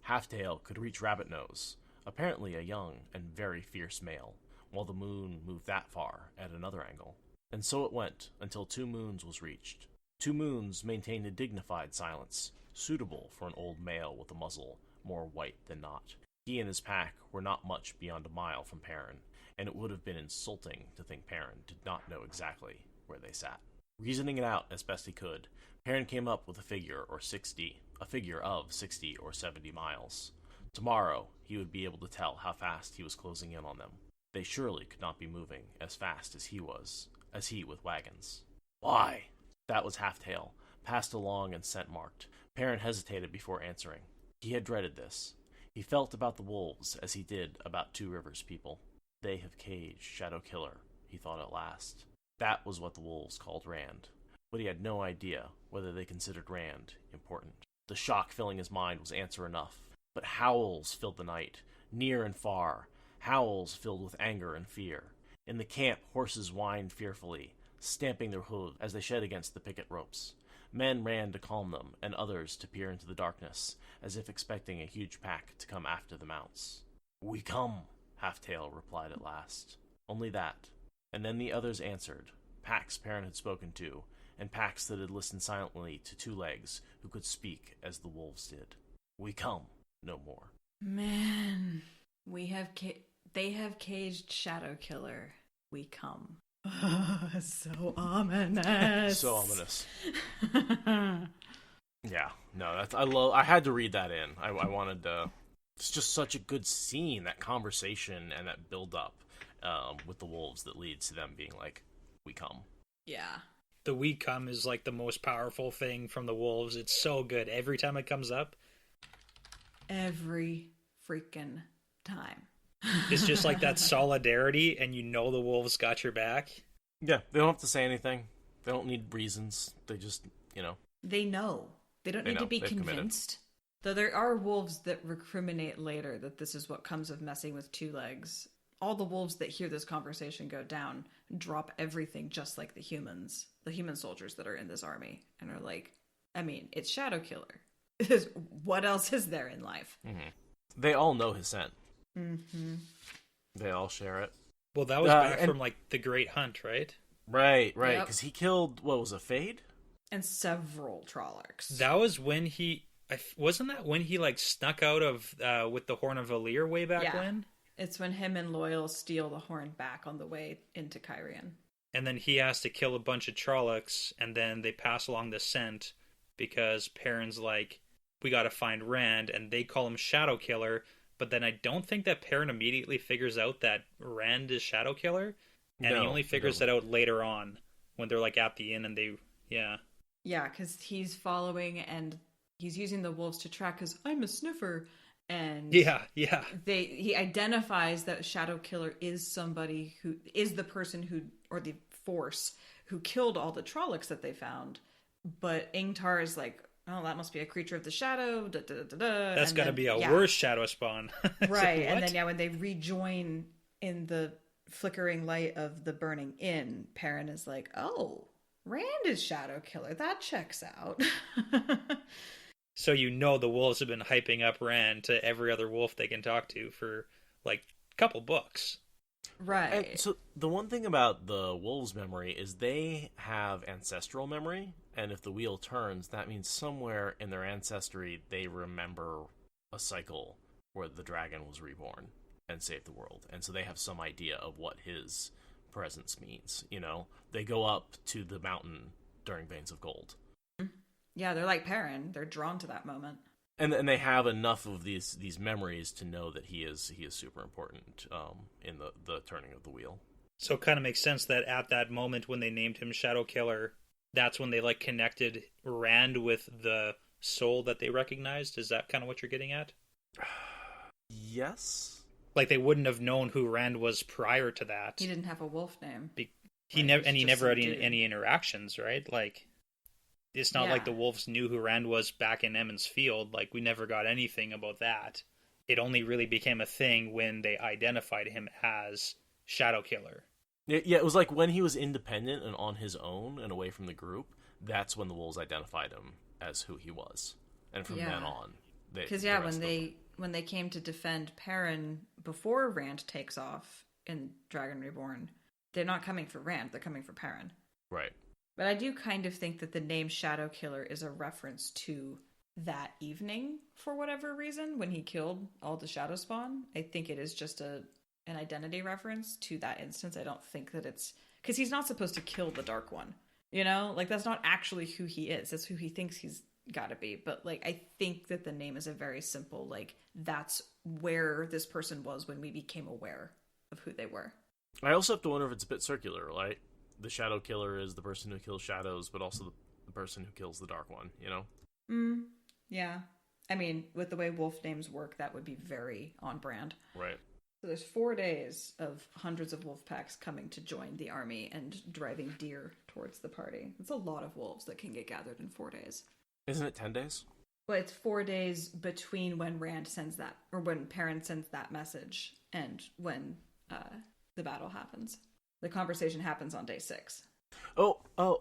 [SPEAKER 2] Halftail could reach Rabbit Nose, apparently a young and very fierce male, while the moon moved that far at another angle. And so it went until Two Moons was reached. Two Moons maintained a dignified silence, suitable for an old male with a muzzle more white than not. He and his pack were not much beyond a mile from Perrin, and it would have been insulting to think Perrin did not know exactly where they sat. Reasoning it out as best he could, Perrin came up with a figure of 60 or 70 miles. Tomorrow, he would be able to tell how fast he was closing in on them. They surely could not be moving as fast as he with wagons. Why? That was Halftail, passed along and scent marked. Perrin hesitated before answering. He had dreaded this. He felt about the wolves as he did about Two Rivers people. They have caged Shadow Killer, he thought at last. That was what the wolves called Rand, but he had no idea whether they considered Rand important. The shock filling his mind was answer enough, but howls filled the night, near and far, howls filled with anger and fear. In the camp, horses whined fearfully, stamping their hooves as they shed against the picket ropes. Men ran to calm them, and others to peer into the darkness, as if expecting a huge pack to come after the mounts. "We come," Halftail replied at last. Only that. And then the others answered, packs Perrin had spoken to, and packs that had listened silently to Two Legs, who could speak as the wolves did. "We come," no more.
[SPEAKER 4] Man, they have caged Shadow Killer. We come. So ominous.
[SPEAKER 2] So ominous. Yeah, no, I had to read that in. I wanted to. It's just such a good scene, that conversation and that build up with the wolves that leads to them being like, "We come."
[SPEAKER 4] Yeah.
[SPEAKER 3] The "we come" is like the most powerful thing from the wolves. It's so good every time it comes up.
[SPEAKER 4] Every freaking time.
[SPEAKER 3] It's just like that solidarity, and you know the wolves got your back.
[SPEAKER 2] Yeah, they don't have to say anything. They don't need reasons. They just,
[SPEAKER 4] They know. They don't need to be convinced. Though there are wolves that recriminate later that this is what comes of messing with Two Legs. All the wolves that hear this conversation go down drop everything just like the human soldiers that are in this army, and are like, I mean, it's Shadow Killer. What else is there in life?
[SPEAKER 2] Mm-hmm. They all know his scent.
[SPEAKER 4] Mm-hmm.
[SPEAKER 2] They all share it.
[SPEAKER 3] Well, that was back from like the Great Hunt, right?
[SPEAKER 2] Right. Because he killed, what was it, Fade?
[SPEAKER 4] And several Trollocs.
[SPEAKER 3] That was when wasn't that when he like snuck out of with the Horn of Valir way back when?
[SPEAKER 4] It's when him and Loyal steal the horn back on the way into Kyrian.
[SPEAKER 3] And then he has to kill a bunch of Trollocs, and then they pass along the scent because Perrin's like, we gotta find Rand, and they call him Shadow Killer. But then I don't think that Perrin immediately figures out that Rand is Shadow Killer, and he only figures that out later on when they're like at the inn and they, yeah.
[SPEAKER 4] Yeah, because he's following and he's using the wolves to track because I'm a sniffer. And
[SPEAKER 3] yeah.
[SPEAKER 4] He identifies that Shadow Killer is somebody who is the person who, or the force, who killed all the Trollocs that they found. But Ingtar is like, oh, that must be a creature of the shadow.
[SPEAKER 3] That's got to be a worse shadow spawn.
[SPEAKER 4] Right. And then, when they rejoin in the flickering light of the burning inn, Perrin is like, oh, Rand is Shadow Killer. That checks out.
[SPEAKER 3] So the wolves have been hyping up Rand to every other wolf they can talk to for like a couple books.
[SPEAKER 4] Right.
[SPEAKER 2] And so the one thing about the wolves' memory is they have ancestral memory, and if the wheel turns, that means somewhere in their ancestry they remember a cycle where the dragon was reborn and saved the world, and so they have some idea of what his presence means. They go up to the mountain during Veins of Gold.
[SPEAKER 4] Yeah, they're like Perrin. They're drawn to that moment.
[SPEAKER 2] And they have enough of these memories to know that he is super important in the turning of the wheel.
[SPEAKER 3] So it kind of makes sense that at that moment when they named him Shadow Killer, that's when they like connected Rand with the soul that they recognized. Is that kind of what you're getting at?
[SPEAKER 2] Yes.
[SPEAKER 3] Like they wouldn't have known who Rand was prior to that.
[SPEAKER 4] He didn't have a wolf name.
[SPEAKER 3] He never had any interactions, right? Like. It's not like the wolves knew who Rand was back in Emond's Field. Like, we never got anything about that. it only really became a thing when they identified him as Shadow Killer.
[SPEAKER 2] Yeah, it was like when he was independent and on his own and away from the group, that's when the wolves identified him as who he was. And from then on,
[SPEAKER 4] because when they came to defend Perrin before Rand takes off in Dragon Reborn, they're not coming for Rand, they're coming for Perrin.
[SPEAKER 2] Right.
[SPEAKER 4] But I do kind of think that the name Shadow Killer is a reference to that evening for whatever reason when he killed all the Shadow Spawn. I think it is just an identity reference to that instance. I don't think that it's because he's not supposed to kill the Dark One. You know, like that's not actually who he is. That's who he thinks he's got to be. But like, I think that the name is a very simple, like that's where this person was when we became aware of who they were.
[SPEAKER 2] I also have to wonder if it's a bit circular, right? The Shadow Killer is the person who kills shadows, but also the person who kills the Dark One, you know?
[SPEAKER 4] Yeah. I mean, with the way wolf names work, that would be very on brand.
[SPEAKER 2] Right.
[SPEAKER 4] So there's 4 days of hundreds of wolf packs coming to join the army and driving deer towards the party. It's a lot of wolves that can get gathered in 4 days.
[SPEAKER 2] Isn't it 10 days?
[SPEAKER 4] Well, it's 4 days between when Rand sends that, or when Perrin sends that message, and when the battle happens. The conversation happens on day 6.
[SPEAKER 2] Oh,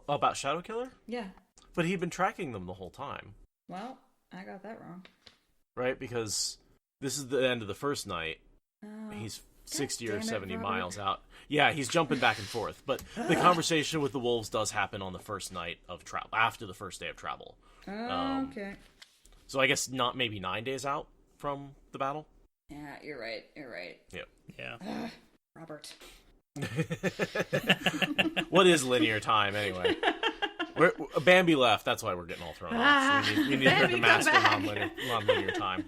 [SPEAKER 2] about Shadow Killer?
[SPEAKER 4] Yeah.
[SPEAKER 2] But he'd been tracking them the whole time.
[SPEAKER 4] Well, I got that wrong.
[SPEAKER 2] Right, because this is the end of the first night.
[SPEAKER 4] Oh,
[SPEAKER 2] he's 60 or
[SPEAKER 4] damn it,
[SPEAKER 2] 70
[SPEAKER 4] Robert.
[SPEAKER 2] miles out. Yeah, he's jumping back and forth. But the conversation with the wolves does happen on the first night of travel, after the first day of travel.
[SPEAKER 4] Okay.
[SPEAKER 2] So I guess not maybe 9 days out from the battle.
[SPEAKER 4] Yeah, you're right.
[SPEAKER 2] Yep.
[SPEAKER 3] Yeah.
[SPEAKER 4] Robert.
[SPEAKER 2] What is linear time anyway? Bambi left. That's why we're getting all thrown off. So we need
[SPEAKER 4] Bambi,
[SPEAKER 2] to master
[SPEAKER 4] come back.
[SPEAKER 2] non-linear time.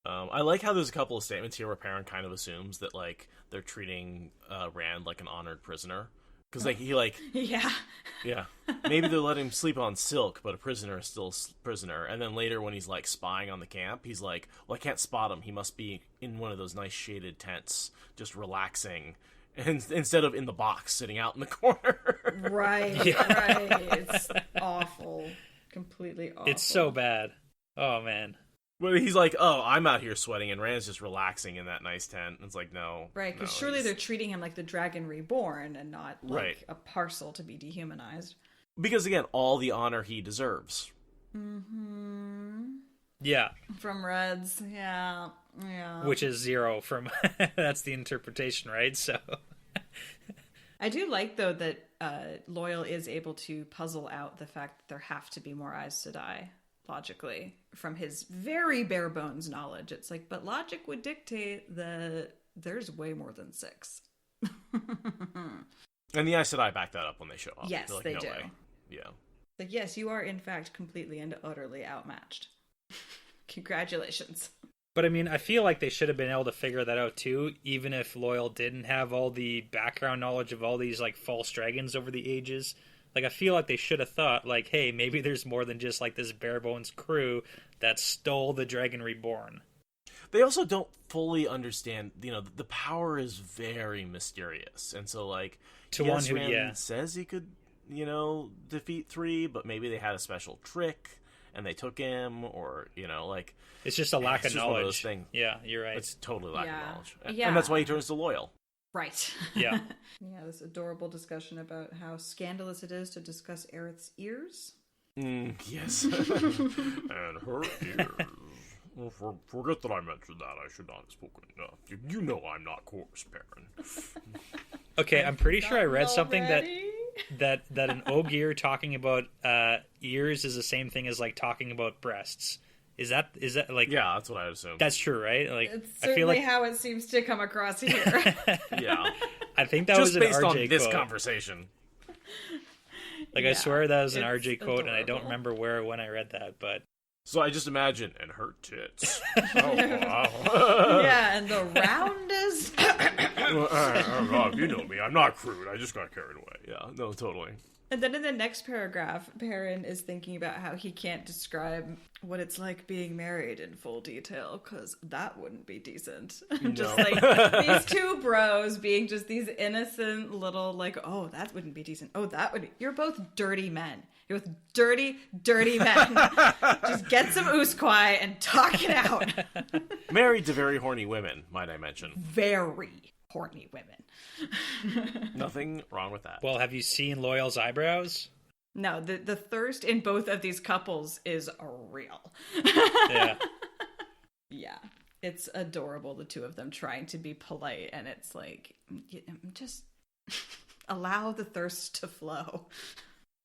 [SPEAKER 2] I like how there's a couple of statements here where Perrin kind of assumes that like they're treating Rand like an honored prisoner because like he like
[SPEAKER 4] Yeah.
[SPEAKER 2] maybe they're letting him sleep on silk, but a prisoner is still a prisoner. And then later when he's like spying on the camp, he's like, well, I can't spot him. He must be in one of those nice shaded tents, just relaxing. And instead of in the box sitting out in the corner.
[SPEAKER 4] Right. It's awful. Completely awful.
[SPEAKER 3] It's so bad. Oh, man.
[SPEAKER 2] But he's like, oh, I'm out here sweating, and Rand's just relaxing in that nice tent. And it's like, no.
[SPEAKER 4] Right, because
[SPEAKER 2] no,
[SPEAKER 4] surely they're treating him like the Dragon Reborn and not like
[SPEAKER 2] Right.
[SPEAKER 4] a parcel to be dehumanized.
[SPEAKER 2] Because, again, all the honor he deserves.
[SPEAKER 3] Yeah.
[SPEAKER 4] From Reds, yeah.
[SPEAKER 3] Which is 0 from... That's the interpretation, right? So...
[SPEAKER 4] I do like, though, that Loyal is able to puzzle out the fact that there have to be more eyes to die, logically, from his very bare bones knowledge. It's like, but logic would dictate that there's way more than 6.
[SPEAKER 2] And the Aes Sedai back that up when they show up.
[SPEAKER 4] Yes,
[SPEAKER 2] They're like,
[SPEAKER 4] they
[SPEAKER 2] no
[SPEAKER 4] do.
[SPEAKER 2] way. Yeah.
[SPEAKER 4] Like, yes, you are, in fact, completely and utterly outmatched. Congratulations.
[SPEAKER 3] But I mean, I feel like they should have been able to figure that out too, even if Loyal didn't have all the background knowledge of all these like false dragons over the ages. Like, I feel like they should have thought, like, hey, maybe there's more than just like this bare bones crew that stole the Dragon Reborn.
[SPEAKER 2] They also don't fully understand, you know, the power is very mysterious. And so, like,
[SPEAKER 3] To
[SPEAKER 2] yes,
[SPEAKER 3] one who,
[SPEAKER 2] Rand
[SPEAKER 3] yeah.
[SPEAKER 2] says he could, you know, defeat 3, but maybe they had a special trick and they took him, or, you know, like...
[SPEAKER 3] It's just a lack
[SPEAKER 2] it's
[SPEAKER 3] of
[SPEAKER 2] just one of
[SPEAKER 3] knowledge.
[SPEAKER 2] those things.
[SPEAKER 3] Yeah, you're right.
[SPEAKER 2] It's totally lack
[SPEAKER 4] Yeah.
[SPEAKER 2] of knowledge.
[SPEAKER 4] Yeah.
[SPEAKER 2] And that's why he turns to Loyal.
[SPEAKER 4] Right.
[SPEAKER 3] Yeah.
[SPEAKER 4] Yeah, this adorable discussion about how scandalous it is to discuss Aerith's ears.
[SPEAKER 2] Yes. And her ears. Well, forget that I mentioned that. I should not have spoken. No, you know I'm not coarse, Perrin.
[SPEAKER 3] Okay, I'm pretty sure I read something
[SPEAKER 4] Already?
[SPEAKER 3] that an Ogier talking about ears is the same thing as like talking about breasts. Is that like...
[SPEAKER 2] Yeah, that's what I assumed.
[SPEAKER 3] That's true, right? Like,
[SPEAKER 4] It's
[SPEAKER 3] I
[SPEAKER 4] certainly
[SPEAKER 3] feel like
[SPEAKER 4] how it seems to come across here.
[SPEAKER 2] Yeah.
[SPEAKER 3] I think that
[SPEAKER 2] Just
[SPEAKER 3] was an
[SPEAKER 2] based
[SPEAKER 3] RJ
[SPEAKER 2] on this
[SPEAKER 3] quote.
[SPEAKER 2] conversation.
[SPEAKER 3] Like,
[SPEAKER 4] Yeah,
[SPEAKER 3] I swear that was an
[SPEAKER 4] it's
[SPEAKER 3] RJ quote, and I don't
[SPEAKER 4] adorable.
[SPEAKER 3] remember where when I read that, but
[SPEAKER 2] So I just imagine, and her tits. Oh, wow.
[SPEAKER 4] Yeah, and the roundest.
[SPEAKER 2] Oh, God, you know me. I'm not crude. I just got carried away. Yeah, no, totally.
[SPEAKER 4] And then in the next paragraph, Perrin is thinking about how he can't describe what it's like being married in full detail, because that wouldn't be decent. Just like these two bros being just these innocent little, like, oh, that wouldn't be decent. Oh, that would be. You're both dirty men. You're both dirty, dirty men. Just get some usquai and talk it out.
[SPEAKER 2] Married to very horny women, might I mention.
[SPEAKER 4] Very horny women.
[SPEAKER 2] Nothing wrong with that.
[SPEAKER 3] Well, have you seen Loyal's eyebrows?
[SPEAKER 4] No, the thirst in both of these couples is real.
[SPEAKER 3] Yeah.
[SPEAKER 4] Yeah. It's adorable, the two of them trying to be polite, and it's like, just allow the thirst to flow.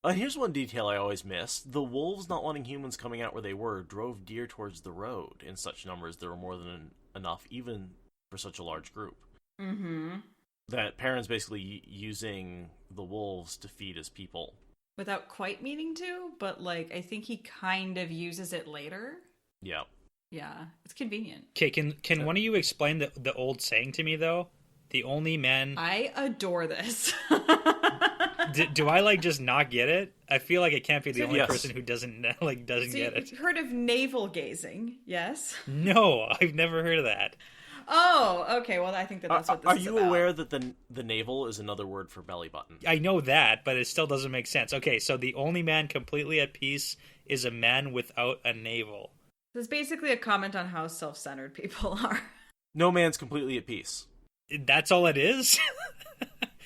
[SPEAKER 2] Here's one detail I always miss. The wolves not wanting humans coming out where they were drove deer towards the road in such numbers there were more than enough even for such a large group.
[SPEAKER 4] Mm-hmm.
[SPEAKER 2] That Perrin's basically using the wolves to feed his people.
[SPEAKER 4] Without quite meaning to, but like I think he kind of uses it later.
[SPEAKER 2] Yeah.
[SPEAKER 4] Yeah, it's convenient.
[SPEAKER 3] Okay, can one of you explain the old saying to me though? The only men.
[SPEAKER 4] I adore this.
[SPEAKER 3] Do I like just not get it? I feel like it can't be the only
[SPEAKER 2] Yes.
[SPEAKER 3] person who doesn't get it.
[SPEAKER 4] You've heard of navel gazing, yes?
[SPEAKER 3] No, I've never heard of that.
[SPEAKER 4] Oh, okay. Well, I think that's what this
[SPEAKER 2] Are
[SPEAKER 4] is
[SPEAKER 2] you
[SPEAKER 4] about.
[SPEAKER 2] aware that the navel is another word for belly button?
[SPEAKER 3] I know that, but it still doesn't make sense. Okay, so the only man completely at peace is a man without a navel.
[SPEAKER 4] This is basically a comment on how self-centered people are.
[SPEAKER 2] No man's completely at peace.
[SPEAKER 3] That's all it is?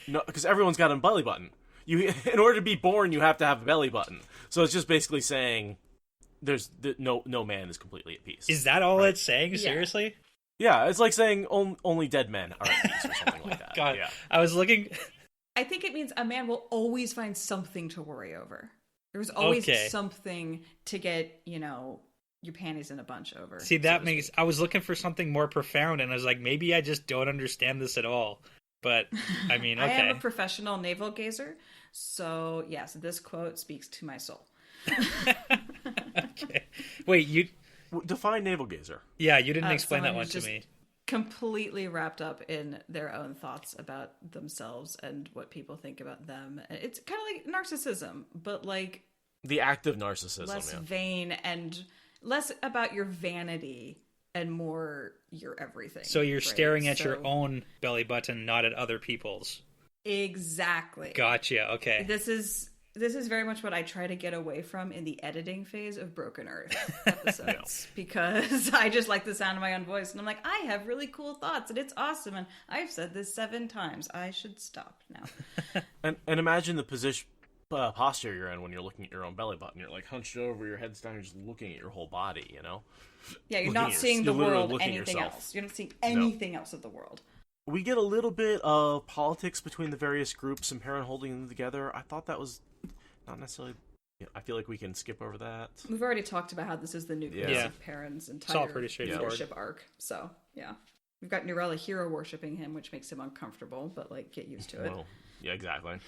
[SPEAKER 2] No, because everyone's got a belly button. In order to be born, you have to have a belly button. So it's just basically saying no man is completely at peace.
[SPEAKER 3] Is that all
[SPEAKER 2] Right.
[SPEAKER 3] it's saying?
[SPEAKER 4] Yeah.
[SPEAKER 3] Seriously?
[SPEAKER 2] Yeah, it's like saying only dead men are at peace or something like that.
[SPEAKER 3] God,
[SPEAKER 2] Yeah.
[SPEAKER 3] I was looking...
[SPEAKER 4] I think it means a man will always find something to worry over. There's always
[SPEAKER 3] Okay.
[SPEAKER 4] something to get, your panties in a bunch over.
[SPEAKER 3] See, that
[SPEAKER 4] so to
[SPEAKER 3] makes...
[SPEAKER 4] speak.
[SPEAKER 3] I was looking for something more profound, and I was like, maybe I just don't understand this at all. But, I mean, okay.
[SPEAKER 4] I am a professional navel gazer, so yes, this quote speaks to my soul.
[SPEAKER 3] Okay. Wait, you...
[SPEAKER 2] Define navel gazer.
[SPEAKER 3] Yeah, you didn't explain that
[SPEAKER 4] someone
[SPEAKER 3] one
[SPEAKER 4] who's
[SPEAKER 3] to
[SPEAKER 4] just
[SPEAKER 3] me.
[SPEAKER 4] Completely wrapped up in their own thoughts about themselves and what people think about them. It's kind of like narcissism, but like
[SPEAKER 2] The act of narcissism,
[SPEAKER 4] less
[SPEAKER 2] yeah.
[SPEAKER 4] vain and less about your vanity and more your everything.
[SPEAKER 3] So you're
[SPEAKER 4] right?
[SPEAKER 3] staring at your
[SPEAKER 4] So-
[SPEAKER 3] own belly button, not at other people's.
[SPEAKER 4] Exactly.
[SPEAKER 3] Gotcha, okay.
[SPEAKER 4] This is very much what I try to get away from in the editing phase of Broken Earth episodes because I just like the sound of my own voice and I'm like, I have really cool thoughts and it's awesome and I've said this 7 times. I should stop now.
[SPEAKER 2] And imagine the position, posture you're in when you're looking at your own belly button. You're like hunched over, your head's down, you're just looking at your whole body, you know?
[SPEAKER 4] Yeah, you're
[SPEAKER 2] Looking
[SPEAKER 4] not
[SPEAKER 2] at
[SPEAKER 4] seeing the
[SPEAKER 2] you're literally
[SPEAKER 4] world
[SPEAKER 2] looking at
[SPEAKER 4] anything
[SPEAKER 2] yourself.
[SPEAKER 4] else. You're not seeing anything else of the world.
[SPEAKER 2] We get a little bit of politics between the various groups and Perrin holding them together. I thought that was not necessarily... Yeah, I feel like we can skip over that.
[SPEAKER 4] We've already talked about how this is the nucleus
[SPEAKER 3] Yeah.
[SPEAKER 4] of Perrin's
[SPEAKER 3] all
[SPEAKER 4] entire
[SPEAKER 3] pretty straightforward.
[SPEAKER 4] leadership arc. So, yeah. We've got Nirella hero worshipping him, which makes him uncomfortable, but, like, get used to it.
[SPEAKER 2] Well, yeah, exactly.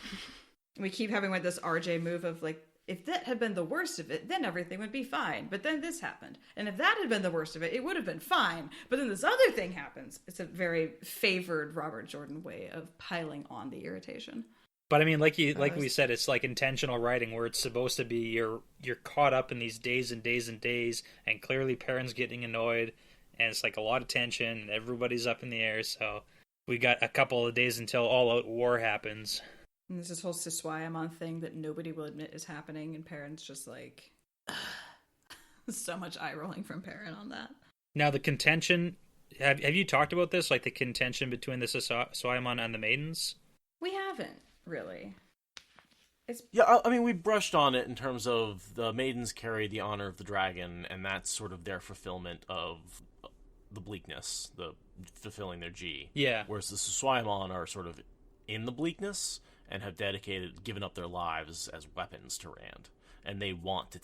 [SPEAKER 4] We keep having with this RJ move of, like, if that had been the worst of it, then everything would be fine. But then this happened. And if that had been the worst of it, it would have been fine. But then this other thing happens. It's a very favored Robert Jordan way of piling on the irritation.
[SPEAKER 3] But I mean, like we said, it's like intentional writing where it's supposed to be you're caught up in these days and days and days, and clearly Perrin's getting annoyed, and it's like a lot of tension, and everybody's up in the air. So we got a couple of days until all-out war happens.
[SPEAKER 4] And there's this whole Siswayamon thing that nobody will admit is happening, and Perrin's just like... so much eye-rolling from Perrin on that.
[SPEAKER 3] Now the contention, have you talked about this? Like the contention between the Siswayamon and the Maidens?
[SPEAKER 4] We haven't, really.
[SPEAKER 2] Yeah, I mean, we brushed on it in terms of the maidens carry the honor of the dragon, and that's sort of their fulfillment of the bleakness, the fulfilling their G.
[SPEAKER 3] Yeah.
[SPEAKER 2] Whereas the Siswayamon are sort of in the bleakness and have given up their lives as weapons to Rand. And they want to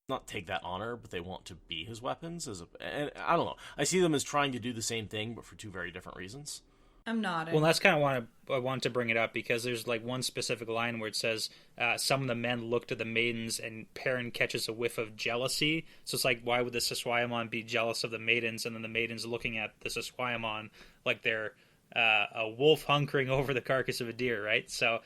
[SPEAKER 2] not take that honor, but they want to be his weapons. And I don't know. I see them as trying to do the same thing, but for 2 very different reasons.
[SPEAKER 4] I'm nodding.
[SPEAKER 3] Well, that's kind of why I wanted to bring it up, because there's like one specific line where it says some of the men look to the maidens and Perrin catches a whiff of jealousy. So it's like, why would the Siswayamon be jealous of the maidens, and then the maidens looking at the Siswayamon like they're a wolf hunkering over the carcass of a deer, right? So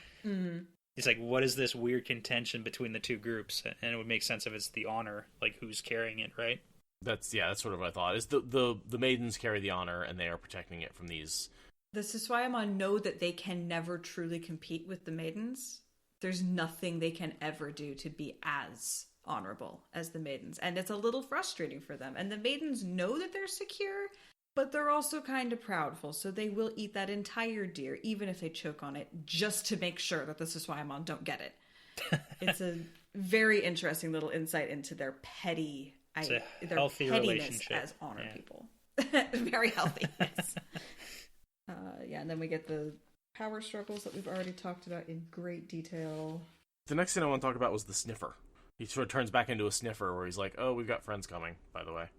[SPEAKER 3] He's like, what is this weird contention between the two groups? And it would make sense if it's the honor, like who's carrying it, right?
[SPEAKER 2] That's sort of what I thought. Is the maidens carry the honor, and they are protecting it from these.
[SPEAKER 4] The Siswayamon know that they can never truly compete with the maidens. There's nothing they can ever do to be as honorable as the maidens, and it's a little frustrating for them. And the maidens know that they're secure, but they're also kind of proudful, so they will eat that entire deer, even if they choke on it, just to make sure that the Siswayamon don't get it. It's a very interesting little insight into their their
[SPEAKER 3] healthy
[SPEAKER 4] pettiness
[SPEAKER 3] relationship
[SPEAKER 4] as honor people. Very healthy. Yes. And then we get the power struggles that we've already talked about in great detail.
[SPEAKER 2] The next thing I want to talk about was the sniffer. He sort of turns back into a sniffer, where he's like, "Oh, we've got friends coming." By the way.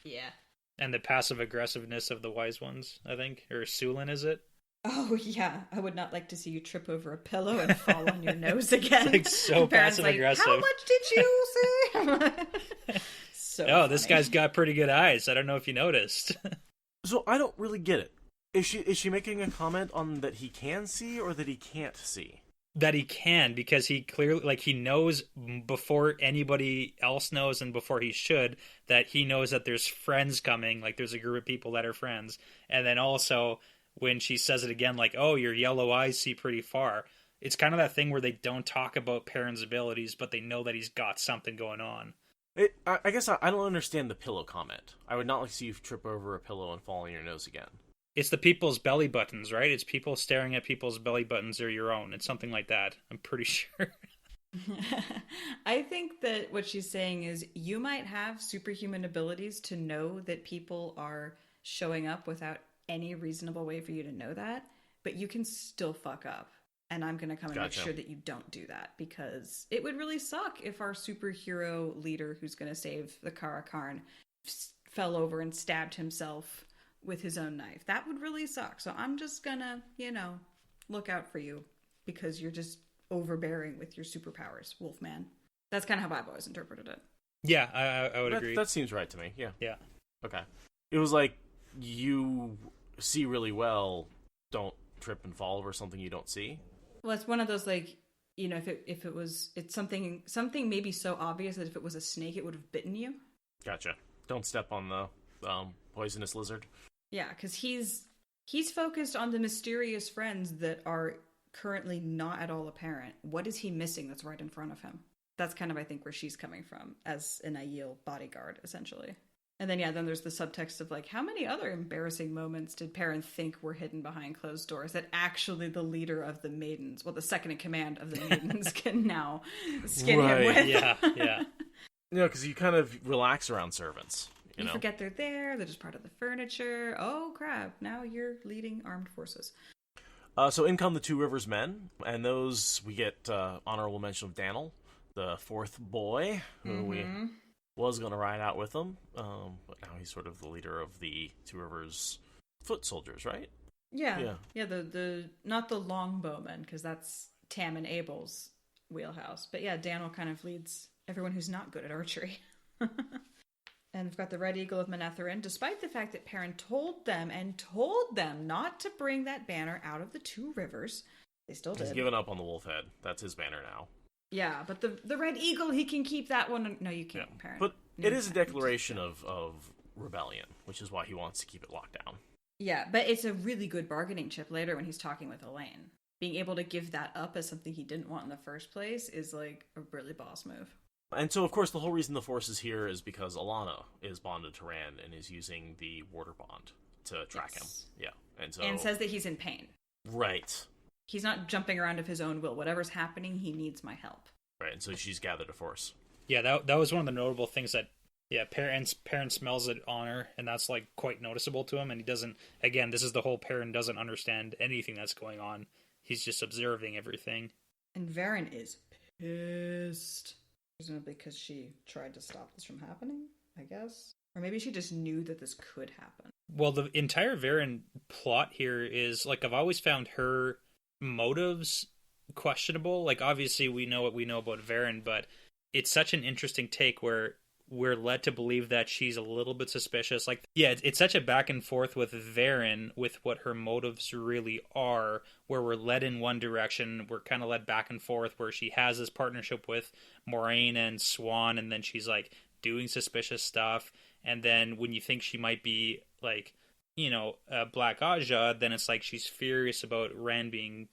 [SPEAKER 4] Yeah.
[SPEAKER 3] And the passive aggressiveness of the wise ones, I think, or Sulin, is it?
[SPEAKER 4] Oh yeah, I would not like to see you trip over a pillow and fall on your nose again.
[SPEAKER 3] Like so passive aggressive.
[SPEAKER 4] How much did you say? So
[SPEAKER 3] oh, this guy's got pretty good eyes. I don't know if you noticed.
[SPEAKER 2] So I don't really get it. Is she making a comment on that he can see or that he can't see?
[SPEAKER 3] That he can, because he clearly, like, he knows before anybody else knows and before he should, that he knows that there's friends coming, like there's a group of people that are friends. And then also when she says it again, like, oh, your yellow eyes see pretty far. It's kind of that thing where they don't talk about Perrin's abilities, but they know that he's got something going on.
[SPEAKER 2] I guess I don't understand the pillow comment. I would not like to see you trip over a pillow and fall on your nose again.
[SPEAKER 3] It's the people's belly buttons, right? It's people staring at people's belly buttons or your own. It's something like that. I'm pretty sure.
[SPEAKER 4] I think that what she's saying is you might have superhuman abilities to know that people are showing up without any reasonable way for you to know that, but you can still fuck up. And I'm going to come and make sure that you don't do that, because it would really suck if our superhero leader who's going to save the Karakarn fell over and stabbed himself with his own knife. That would really suck. So I'm just going to, look out for you because you're just overbearing with your superpowers, Wolfman. That's kind of how I've always interpreted it.
[SPEAKER 3] Yeah, I would agree.
[SPEAKER 2] That seems right to me, yeah.
[SPEAKER 3] Yeah. Okay.
[SPEAKER 2] It was like, you see really well, don't trip and fall over something you don't see.
[SPEAKER 4] Well, it's one of those, like, it's something maybe so obvious that if it was a snake, it would have bitten you.
[SPEAKER 2] Gotcha. Don't step on the poisonous lizard.
[SPEAKER 4] Yeah, because he's focused on the mysterious friends that are currently not at all apparent. What is he missing that's right in front of him? That's kind of, I think, where she's coming from as an Aiel bodyguard, essentially. And then, then there's the subtext of, like, how many other embarrassing moments did Perrin think were hidden behind closed doors that actually the leader of the maidens, well, the second in command of the maidens, can now skin him with?
[SPEAKER 3] Yeah.
[SPEAKER 2] Because you kind of relax around servants. You know?
[SPEAKER 4] Forget they're there, they're just part of the furniture. Oh, crap, now you're leading armed forces.
[SPEAKER 2] So in come the Two Rivers men, and those, we get honorable mention of Daniel, the fourth boy, who we was going to ride out with them, but now he's sort of the leader of the Two Rivers foot soldiers, right?
[SPEAKER 4] Yeah. The not the longbowmen, because that's Tam and Abel's wheelhouse, but yeah, Daniel kind of leads everyone who's not good at archery. And we've got the Red Eagle of Manetheren, despite the fact that Perrin told them not to bring that banner out of the Two Rivers. They still did.
[SPEAKER 2] He's given up on the wolf head. That's his banner now.
[SPEAKER 4] Yeah, but the Red Eagle, he can keep that one. No, you can't, Perrin.
[SPEAKER 2] But it is a declaration of rebellion, which is why he wants to keep it locked down.
[SPEAKER 4] Yeah, but it's a really good bargaining chip later when he's talking with Elaine. Being able to give that up as something he didn't want in the first place is, like, a really boss move.
[SPEAKER 2] And so, of course, the whole reason the force is here is because Alana is bonded to Rand and is using the warder bond to track him. Yeah, and
[SPEAKER 4] says that he's in pain.
[SPEAKER 2] Right.
[SPEAKER 4] He's not jumping around of his own will. Whatever's happening, he needs my help.
[SPEAKER 2] Right, and so she's gathered a force.
[SPEAKER 3] Yeah, that was one of the notable things that, Perrin smells at honor, and that's, like, quite noticeable to him, and he doesn't, again, this is the whole Perrin doesn't understand anything that's going on. He's just observing everything. And
[SPEAKER 4] Varen is pissed. Presumably because she tried to stop this from happening, I guess. Or maybe she just knew that this could happen.
[SPEAKER 3] Well, the entire Varen plot here is, like, I've always found her motives questionable. Like, obviously we know what we know about Varen, but it's such an interesting take where we're led to believe that she's a little bit suspicious. Like, yeah, it's such a back and forth with Varen with what her motives really are, where we're led in one direction, we're kind of led back and forth, where she has this partnership with Moraine and Swan, and then she's like doing suspicious stuff, and then when you think she might be like, a Black Aja, then it's like she's furious about Rand being,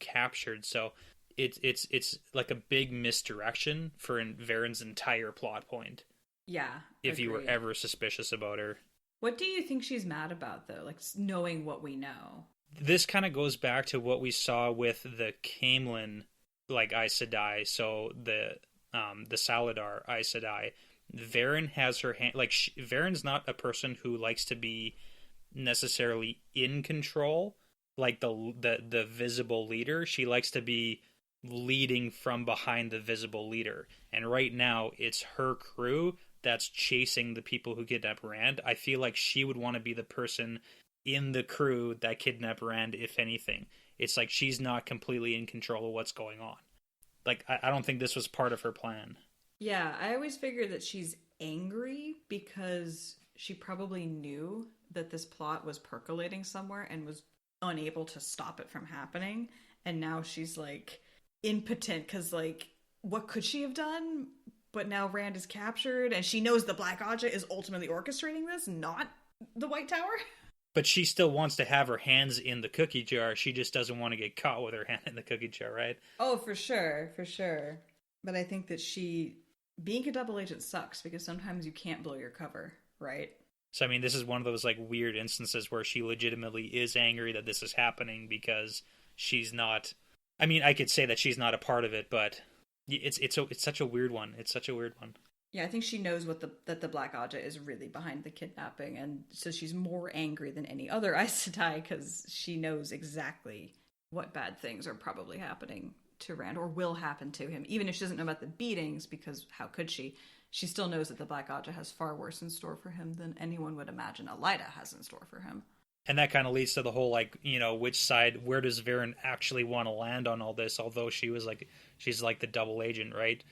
[SPEAKER 3] captured. So it's like a big misdirection for Varen's entire plot point.
[SPEAKER 4] Yeah.
[SPEAKER 3] If you were
[SPEAKER 4] agreed.
[SPEAKER 3] ever suspicious about her.
[SPEAKER 4] What do you think she's mad about, though? Like, knowing what we know.
[SPEAKER 3] This kind of goes back to what we saw with the Camelin, like, Aes Sedai. So the Saladar Aes Sedai. Varen has her hand... Like, Varen's not a person who likes to be necessarily in control, like the visible leader. She likes to be leading from behind the visible leader. And right now, it's her crew that's chasing the people who kidnap Rand. I feel like she would want to be the person in the crew that kidnap Rand, if anything. It's like she's not completely in control of what's going on. Like, I don't think this was part of her plan.
[SPEAKER 4] Yeah, I always figured that she's angry because she probably knew that this plot was percolating somewhere and was unable to stop it from happening. And now she's, like, impotent because, like, what could she have done? But now Rand is captured and she knows the Black Aja is ultimately orchestrating this, not the White Tower.
[SPEAKER 3] But she still wants to have her hands in the cookie jar. She just doesn't want to get caught with her hand in the cookie jar, right?
[SPEAKER 4] Oh, for sure, for sure. But I think that being a double agent sucks because sometimes you can't blow your cover, right?
[SPEAKER 3] So, I mean, this is one of those, like, weird instances where she legitimately is angry that this is happening because she's not... I mean, I could say that she's not a part of it, but it's such a weird one. It's such a weird one.
[SPEAKER 4] Yeah, I think she knows that the Black Aja is really behind the kidnapping, and so she's more angry than any other Aes Sedai because she knows exactly what bad things are probably happening to Rand or will happen to him, even if she doesn't know about the beatings, because how could she? She still knows that the Black Aja has far worse in store for him than anyone would imagine Elida has in store for him.
[SPEAKER 3] And that kind of leads to the whole, like, which side, where does Varen actually want to land on all this? Although she's like the double agent, right?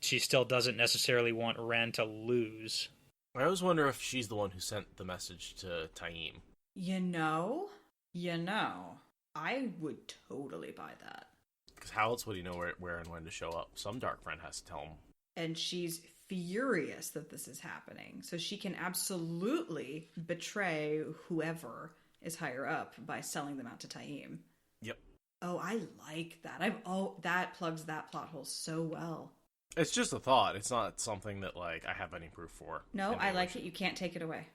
[SPEAKER 3] She still doesn't necessarily want Rand to lose.
[SPEAKER 2] I always wonder if she's the one who sent the message to Taim.
[SPEAKER 4] You know, I would totally buy that.
[SPEAKER 2] Because how else would he know where and when to show up? Some dark friend has to tell him.
[SPEAKER 4] And she's furious that this is happening. So she can absolutely betray whoever is higher up by selling them out to Taim.
[SPEAKER 2] Yep.
[SPEAKER 4] Oh, I like that. That plugs that plot hole so well.
[SPEAKER 2] It's just a thought. It's not something that, like, I have any proof for.
[SPEAKER 4] No, I like it. You can't take it away.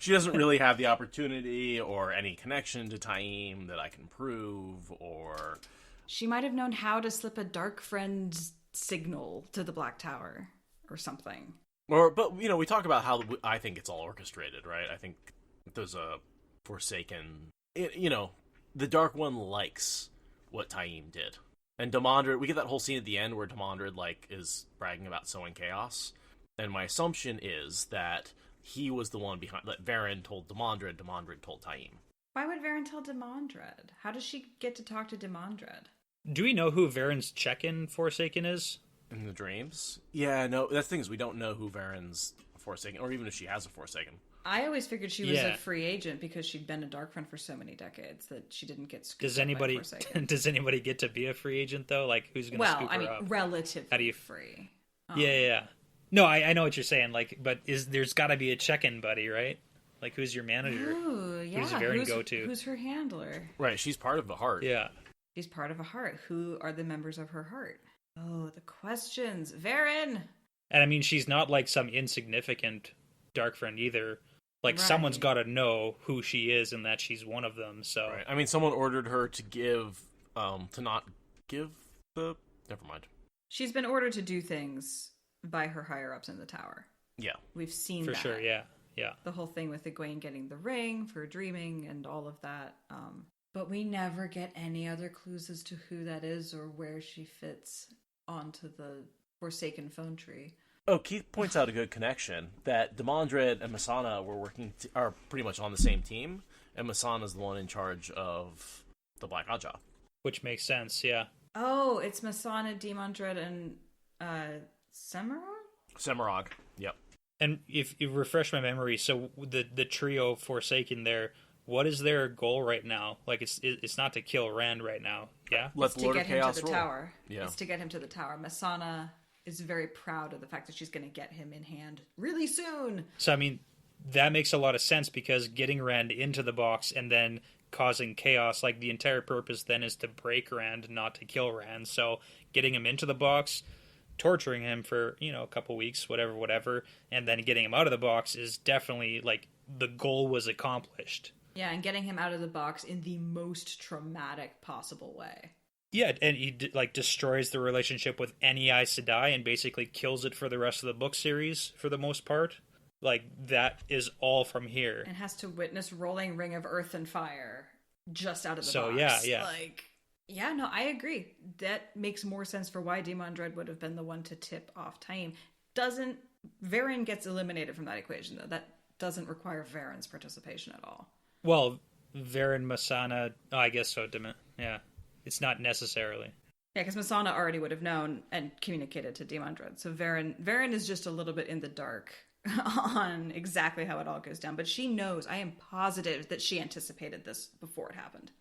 [SPEAKER 2] She doesn't really have the opportunity or any connection to Taim that I can prove, or...
[SPEAKER 4] She might have known how to slip a dark friend's signal to the Black Tower or something.
[SPEAKER 2] But, we talk about how I think it's all orchestrated, right? I think there's a Forsaken... the Dark One likes what Taim did. And Demandred, we get that whole scene at the end where Demandred, like, is bragging about sowing chaos. And my assumption is that he was the one behind, that Varen told Demandred told Taim.
[SPEAKER 4] Why would Varen tell Demandred? How does she get to talk to Demandred?
[SPEAKER 3] Do we know who Varen's check-in Forsaken is?
[SPEAKER 2] In the dreams? Yeah, no, that's the thing is we don't know who Varen's Forsaken, or even if she has a Forsaken.
[SPEAKER 4] I always figured she was a free agent because she'd been a dark friend for so many decades that she didn't get scooped
[SPEAKER 3] does
[SPEAKER 4] up
[SPEAKER 3] anybody
[SPEAKER 4] by Forsaken.
[SPEAKER 3] Does anybody get to be a free agent though? Like, who's going to scoop her up?
[SPEAKER 4] Relatively
[SPEAKER 3] How do you...
[SPEAKER 4] free.
[SPEAKER 3] Yeah. No, I know what you're saying. Like, but there's got to be a check-in buddy, right? Like, who's your manager?
[SPEAKER 4] Ooh, yeah.
[SPEAKER 3] Who's Varen go to?
[SPEAKER 4] Who's her handler?
[SPEAKER 2] Right, she's part of the heart.
[SPEAKER 3] Yeah.
[SPEAKER 4] She's part of a heart. Who are the members of her heart? Oh, the questions. Varen!
[SPEAKER 3] And I mean, she's not like some insignificant dark friend either. Like, someone's got to know who she is and that she's one of them, so...
[SPEAKER 2] Right. I mean, someone ordered her to give, to not give the... Never mind.
[SPEAKER 4] She's been ordered to do things by her higher-ups in the tower.
[SPEAKER 2] Yeah.
[SPEAKER 4] We've seen
[SPEAKER 3] For
[SPEAKER 4] that.
[SPEAKER 3] sure, yeah.
[SPEAKER 4] The whole thing with Egwene getting the ring for dreaming and all of that. But we never get any other clues as to who that is or where she fits onto the Forsaken phone tree.
[SPEAKER 2] Oh, Keith points out a good connection that Demandred and Masana are pretty much on the same team, and Masana's the one in charge of the Black Aja.
[SPEAKER 3] Which makes sense, yeah.
[SPEAKER 4] Oh, it's Masana, Demandred, and
[SPEAKER 2] Semirog. Yep.
[SPEAKER 3] And if you refresh my memory, so the trio Forsaken there, what is their goal right now? Like, it's not to kill Rand right now, yeah?
[SPEAKER 2] Let's Lord of Chaos
[SPEAKER 4] to the
[SPEAKER 2] roll.
[SPEAKER 4] tower.
[SPEAKER 2] Yeah.
[SPEAKER 4] It's to get him to the tower. Masana is very proud of the fact that she's going to get him in hand really soon.
[SPEAKER 3] So, I mean, that makes a lot of sense, because getting Rand into the box and then causing chaos, like, the entire purpose then is to break Rand, not to kill Rand. So, getting him into the box, torturing him for, a couple weeks, whatever, and then getting him out of the box is definitely, like, the goal was accomplished.
[SPEAKER 4] Yeah, and getting him out of the box in the most traumatic possible way.
[SPEAKER 3] Yeah, and he destroys the relationship with any Aes Sedai and basically kills it for the rest of the book series for the most part. Like, that is all from here.
[SPEAKER 4] And has to witness rolling ring of earth and fire just out of the box.
[SPEAKER 3] So yeah.
[SPEAKER 4] Like, yeah, no, I agree. That makes more sense for why Demon Dread would have been the one to tip off Taim. Varen gets eliminated from that equation, though. That doesn't require Varen's participation at all.
[SPEAKER 3] Well, Varen, Masana, I guess so, yeah. It's not necessarily.
[SPEAKER 4] Yeah, because Masana already would have known and communicated to Demon Dread. So Varen is just a little bit in the dark on exactly how it all goes down. But she knows, I am positive that she anticipated this before it happened.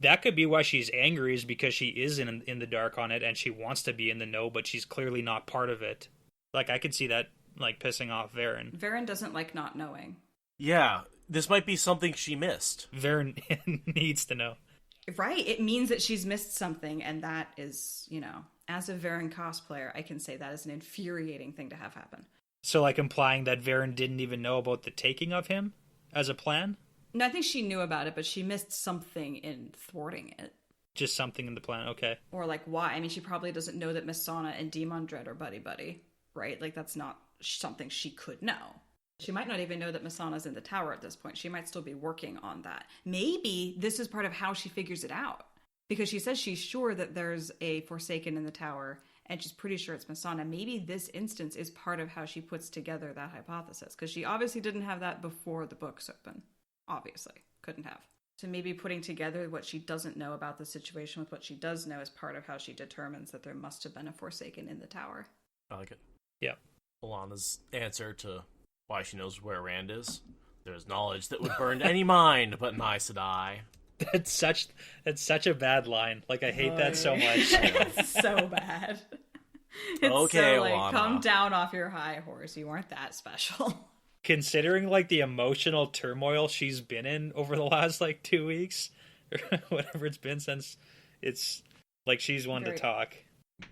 [SPEAKER 3] That could be why she's angry, is because she is in the dark on it and she wants to be in the know, but she's clearly not part of it. Like, I could see that, like, pissing off Varen.
[SPEAKER 4] Varen doesn't like not knowing.
[SPEAKER 2] Yeah, this might be something she missed.
[SPEAKER 3] Varen needs to know.
[SPEAKER 4] Right, it means that she's missed something, and that is, as a Varen cosplayer, I can say that is an infuriating thing to have happen.
[SPEAKER 3] So, like, implying that Varen didn't even know about the taking of him as a plan?
[SPEAKER 4] No, I think she knew about it, but she missed something in thwarting it.
[SPEAKER 3] Just something in the plan, okay.
[SPEAKER 4] Or, like, why? I mean, she probably doesn't know that Masana and Demon Dread are buddy-buddy, right? Like, that's not something she could know. She might not even know that Masana's in the tower at this point. She might still be working on that. Maybe this is part of how she figures it out. Because she says she's sure that there's a Forsaken in the tower, and she's pretty sure it's Masana. Maybe this instance is part of how she puts together that hypothesis. Because she obviously didn't have that before the books open. Obviously. Couldn't have. So maybe putting together what she doesn't know about the situation with what she does know is part of how she determines that there must have been a Forsaken in the tower.
[SPEAKER 2] I like it.
[SPEAKER 3] Yeah.
[SPEAKER 2] Alana's answer to why she knows where Rand is. There's knowledge that would burn any mind but an Aes Sedai.
[SPEAKER 3] That's such a bad line. Like, I hate that so much.
[SPEAKER 4] It's so bad. It's
[SPEAKER 2] okay,
[SPEAKER 4] so, like,
[SPEAKER 2] Alana.
[SPEAKER 4] come down off your high horse. You weren't that special.
[SPEAKER 3] Considering, like, the emotional turmoil she's been in over the last, like, 2 weeks, or whatever it's been since, it's like she's one to talk.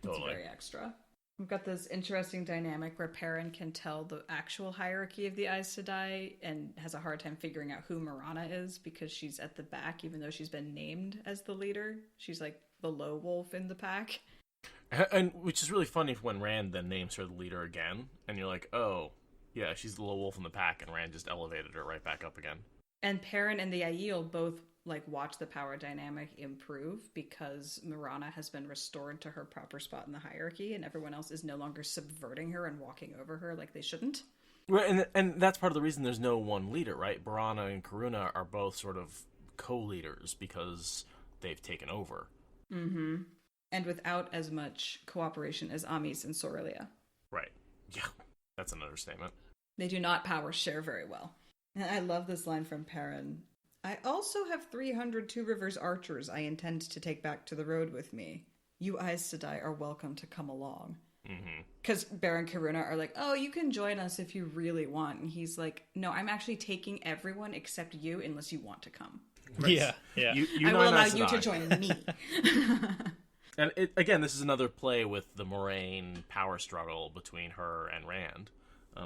[SPEAKER 2] Totally.
[SPEAKER 4] It's very extra. We've got this interesting dynamic where Perrin can tell the actual hierarchy of the Aes Sedai and has a hard time figuring out who Marana is because she's at the back, even though she's been named as the leader. She's like the low wolf in the pack.
[SPEAKER 2] And which is really funny when Rand then names her the leader again, and you're like, oh, yeah, she's the low wolf in the pack, and Rand just elevated her right back up again.
[SPEAKER 4] And Perrin and the Aiel both like watch the power dynamic improve because Marana has been restored to her proper spot in the hierarchy, and everyone else is no longer subverting her and walking over her like they shouldn't.
[SPEAKER 2] Right, and that's part of the reason there's no one leader, right? Barana and Karuna are both sort of co-leaders because they've taken over.
[SPEAKER 4] Mm-hmm. And without as much cooperation as Amis and Sorelia.
[SPEAKER 2] Right. Yeah, that's an understatement.
[SPEAKER 4] They do not power share very well. And I love this line from Perrin. I also have 300 Two Rivers archers I intend to take back to the road with me. You Aes Sedai are welcome to come along. Because Baron Karuna are like, oh, you can join us if you really want. And he's like, no, I'm actually taking everyone except you unless you want to come.
[SPEAKER 3] Right. Yeah.
[SPEAKER 2] You
[SPEAKER 4] I will allow you to join me.
[SPEAKER 2] And again, this is another play with the Moraine power struggle between her and Rand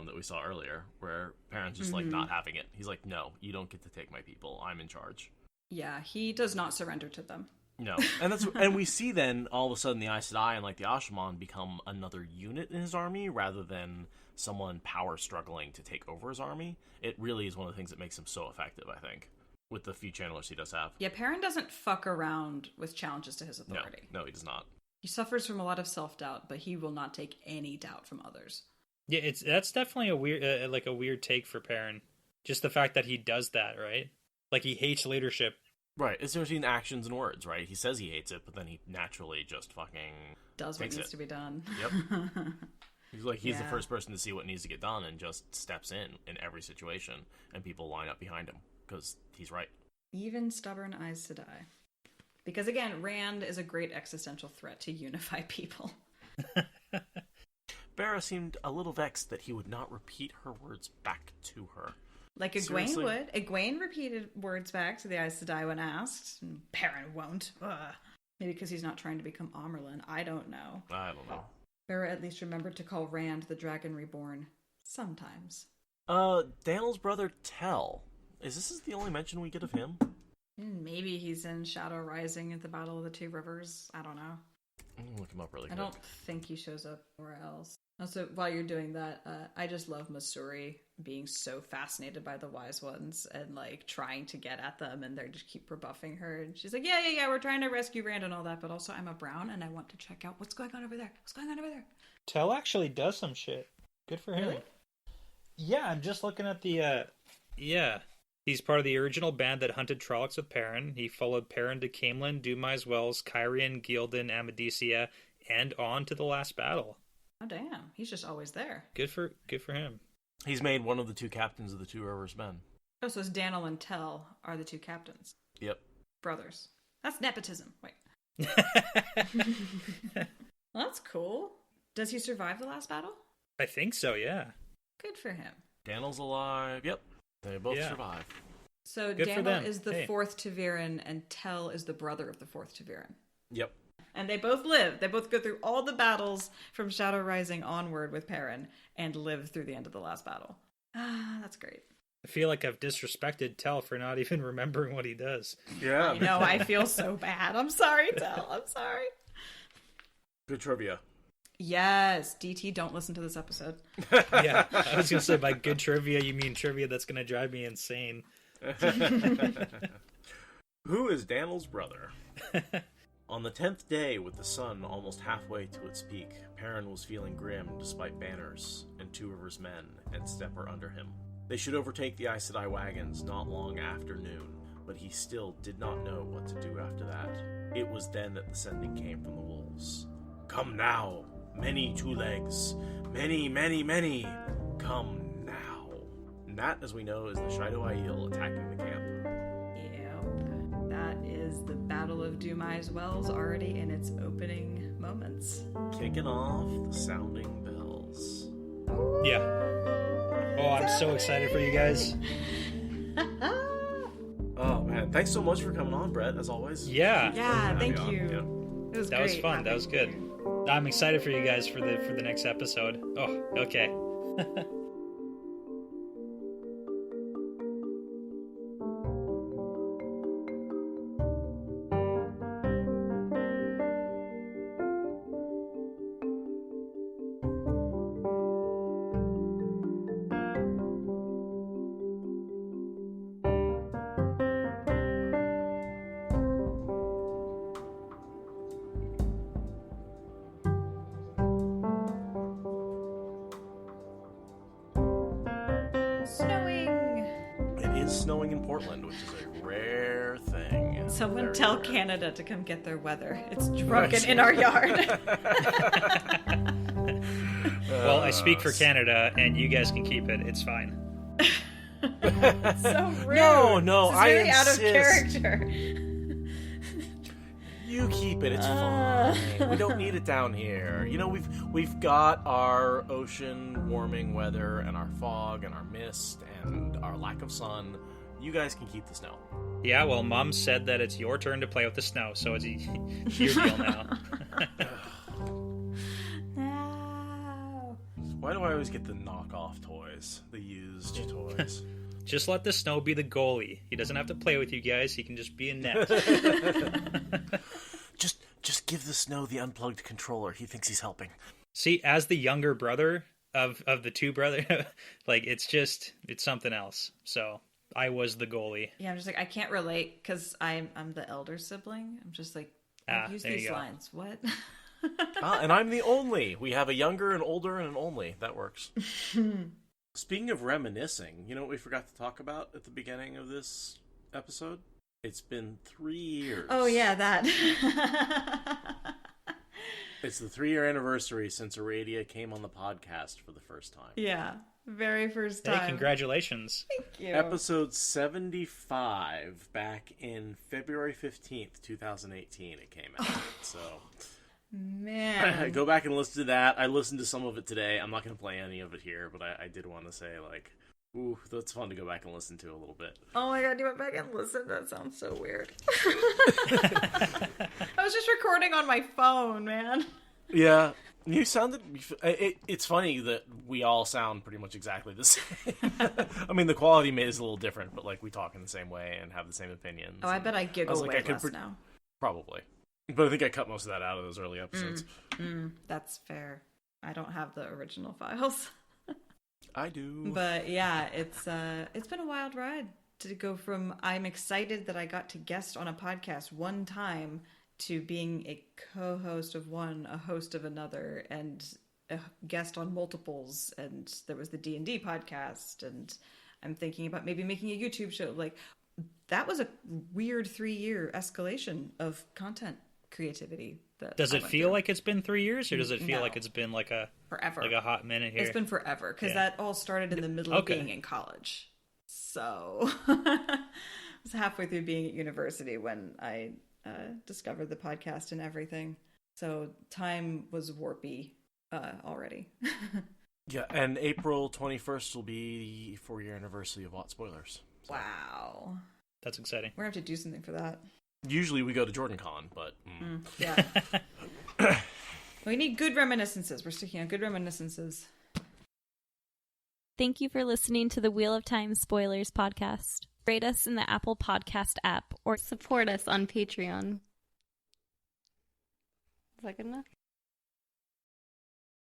[SPEAKER 2] that we saw earlier, where Perrin's just like not having it. He's like, no, you don't get to take my people. I'm in charge.
[SPEAKER 4] Yeah, he does not surrender to them.
[SPEAKER 2] No, and we see then all of a sudden the Aes Sedai and like the Ashaman become another unit in his army rather than someone power struggling to take over his army. It really is one of the things that makes him so effective, I think, with the few channelers he does have.
[SPEAKER 4] Yeah, Perrin doesn't fuck around with challenges to his authority.
[SPEAKER 2] No, he does not.
[SPEAKER 4] He suffers from a lot of self-doubt, but he will not take any doubt from others.
[SPEAKER 3] Yeah, that's definitely a weird, like a weird take for Perrin. Just the fact that he does that, right? Like, he hates leadership.
[SPEAKER 2] Right, it's between actions and words, right? He says he hates it, but then he naturally just fucking
[SPEAKER 4] does what needs to be done.
[SPEAKER 2] Yep. He's the first person to see what needs to get done and just steps in every situation, and people line up behind him because he's right.
[SPEAKER 4] Even stubborn Aes Sedai. Because again, Rand is a great existential threat to unify people.
[SPEAKER 2] Barra seemed a little vexed that he would not repeat her words back to her.
[SPEAKER 4] Like Egwene would. Egwene repeated words back to the Aes Sedai when asked. And Perrin won't. Ugh. Maybe because he's not trying to become Amyrlin. I don't know. Barra at least remembered to call Rand the Dragon Reborn. Sometimes.
[SPEAKER 2] Daniel's brother Tell. Is this the only mention we get of him?
[SPEAKER 4] Maybe he's in Shadow Rising at the Battle of the Two Rivers. I don't know.
[SPEAKER 2] I'm gonna look him up really quick.
[SPEAKER 4] I don't think he shows up anywhere else. Also, while you're doing that, I just love Masuri being so fascinated by the Wise Ones and, like, trying to get at them, and they just keep rebuffing her. And she's like, yeah, we're trying to rescue Rand and all that, but also I'm a Brown, and I want to check out what's going on over there.
[SPEAKER 3] Tell actually does some shit. Good for him.
[SPEAKER 4] Really?
[SPEAKER 3] Yeah, I'm just looking at the, He's part of the original band that hunted Trollocs with Perrin. He followed Perrin to Caemlyn, Dumai's Wells, Kyrian, Gildan, Amadicia, and on to the last battle.
[SPEAKER 4] Oh, damn. He's just always there.
[SPEAKER 3] Good for him.
[SPEAKER 2] He's made one of the two captains of the Two Rivers Men.
[SPEAKER 4] Oh, so it's Daniel and Tell are the two captains.
[SPEAKER 2] Yep.
[SPEAKER 4] Brothers. That's nepotism. Wait. Well, that's cool. Does he survive the last battle?
[SPEAKER 3] I think so, yeah.
[SPEAKER 4] Good for him.
[SPEAKER 2] Daniel's alive. Yep. They both survive.
[SPEAKER 4] So
[SPEAKER 3] Good
[SPEAKER 4] Daniel is the fourth Ta'Veren, and Tell is the brother of the fourth Ta'Veren.
[SPEAKER 2] Yep.
[SPEAKER 4] And they both live. They both go through all the battles from Shadow Rising onward with Perrin and live through the end of the last battle. Ah, that's great.
[SPEAKER 3] I feel like I've disrespected Tell for not even remembering what he does.
[SPEAKER 2] Yeah.
[SPEAKER 4] I know, I feel so bad. I'm sorry, Tell. I'm sorry.
[SPEAKER 2] Good trivia.
[SPEAKER 4] Yes, DT, don't listen to this episode.
[SPEAKER 3] Yeah, I was going to say, by good trivia, you mean trivia that's going to drive me insane.
[SPEAKER 2] Who is Daniel's brother? On the 10th day, with the sun almost halfway to its peak, Perrin was feeling grim despite banners and Two Rivers men and Stepper under him. They should overtake the Aes Sedai wagons not long after noon, but he still did not know what to do after that. It was then that the sending came from the wolves. Come now, many two legs, many, come now. And that, as we know, is the Shido Aiel attacking the camp.
[SPEAKER 4] Yep. That is the Battle of Dumai's Wells already in its opening moments.
[SPEAKER 2] Kicking off the sounding bells.
[SPEAKER 3] Yeah. Oh, I'm so excited for you guys.
[SPEAKER 2] Oh, man. Thanks so much for coming on, Brett, as always.
[SPEAKER 3] Yeah.
[SPEAKER 4] Yeah, thank you.
[SPEAKER 2] Yeah.
[SPEAKER 4] It was
[SPEAKER 3] That
[SPEAKER 4] great
[SPEAKER 3] was fun. That was good.
[SPEAKER 4] you.
[SPEAKER 3] I'm excited for you guys for the next episode. Oh, okay.
[SPEAKER 4] Snowing!
[SPEAKER 2] It is snowing in Portland, which is a rare thing.
[SPEAKER 4] Someone
[SPEAKER 2] Very
[SPEAKER 4] tell
[SPEAKER 2] rare.
[SPEAKER 4] Canada to come get their weather. It's drunken in our yard.
[SPEAKER 3] Well, I speak for Canada, and you guys can keep it. It's fine.
[SPEAKER 4] So rude.
[SPEAKER 2] No,
[SPEAKER 4] This is
[SPEAKER 2] I
[SPEAKER 4] really out of
[SPEAKER 2] insist.
[SPEAKER 4] character.
[SPEAKER 2] You keep it. It's fine. We don't need it down here. You know, we've got our ocean warming weather and our fog and our mist and our lack of sun. You guys can keep the snow.
[SPEAKER 3] Yeah, well, Mom said that it's your turn to play with the snow, so it's your deal now.
[SPEAKER 4] No.
[SPEAKER 2] Why do I always get the knockoff toys, the used toys?
[SPEAKER 3] Just let the snow be the goalie. He doesn't have to play with you guys. He can just be in net.
[SPEAKER 2] Just give the snow the unplugged controller. He thinks he's helping.
[SPEAKER 3] See, as the younger brother of the two brothers, like, it's something else. So I was the goalie.
[SPEAKER 4] Yeah, I'm just like, I can't relate because I'm the elder sibling. I'm just like, use
[SPEAKER 3] there you
[SPEAKER 4] these
[SPEAKER 3] go.
[SPEAKER 4] lines. What?
[SPEAKER 2] And I'm the only. We have a younger, an older, and an only. That works. Speaking of reminiscing, you know what we forgot to talk about at the beginning of this episode? It's been 3 years.
[SPEAKER 4] Oh, yeah, that.
[SPEAKER 2] It's the 3-year anniversary since Aradia came on the podcast for the first time.
[SPEAKER 4] Yeah, very first time.
[SPEAKER 3] Hey, congratulations.
[SPEAKER 4] Thank you.
[SPEAKER 2] Episode 75, back in February 15th, 2018, it came out. So,
[SPEAKER 4] Man.
[SPEAKER 2] go back and listen to that. I listened to some of it today. I'm not going to play any of it here, but I did want to say, like, ooh, that's fun to go back and listen to a little bit.
[SPEAKER 4] Oh my god, you went back and listened? That sounds so weird. I was just recording on my phone, man.
[SPEAKER 2] Yeah, you sounded... It's funny that we all sound pretty much exactly the same. I mean, the quality is a little different, but, like, we talk in the same way and have the same opinions.
[SPEAKER 4] Oh, I bet I giggle way less now.
[SPEAKER 2] Probably. But I think I cut most of that out of those early episodes.
[SPEAKER 4] That's fair. I don't have the original files.
[SPEAKER 2] I do.
[SPEAKER 4] But yeah, it's been a wild ride to go from I'm excited that I got to guest on a podcast one time to being a co-host of one, a host of another, and a guest on multiples. And there was the D&D podcast, and I'm thinking about maybe making a YouTube show. Like, that was a weird 3-year escalation of content creativity.
[SPEAKER 3] Does it feel like it's been 3 years, or does it feel like it's been like
[SPEAKER 4] forever,
[SPEAKER 3] like a hot minute here?
[SPEAKER 4] It's been forever, because that all started in the middle of being in college. So I was halfway through being at university when I discovered the podcast and everything. So time was warpy already.
[SPEAKER 2] Yeah, and April 21st will be the 4-year anniversary of Watt Spoilers. So.
[SPEAKER 4] Wow.
[SPEAKER 3] That's exciting.
[SPEAKER 4] We're going to have to do something for that.
[SPEAKER 2] Usually we go to JordanCon, but...
[SPEAKER 4] Yeah. We need good reminiscences. We're sticking on good reminiscences.
[SPEAKER 5] Thank you for listening to the Wheel of Time Spoilers podcast. Rate us in the Apple Podcast app or
[SPEAKER 6] support us on Patreon. Is that good enough?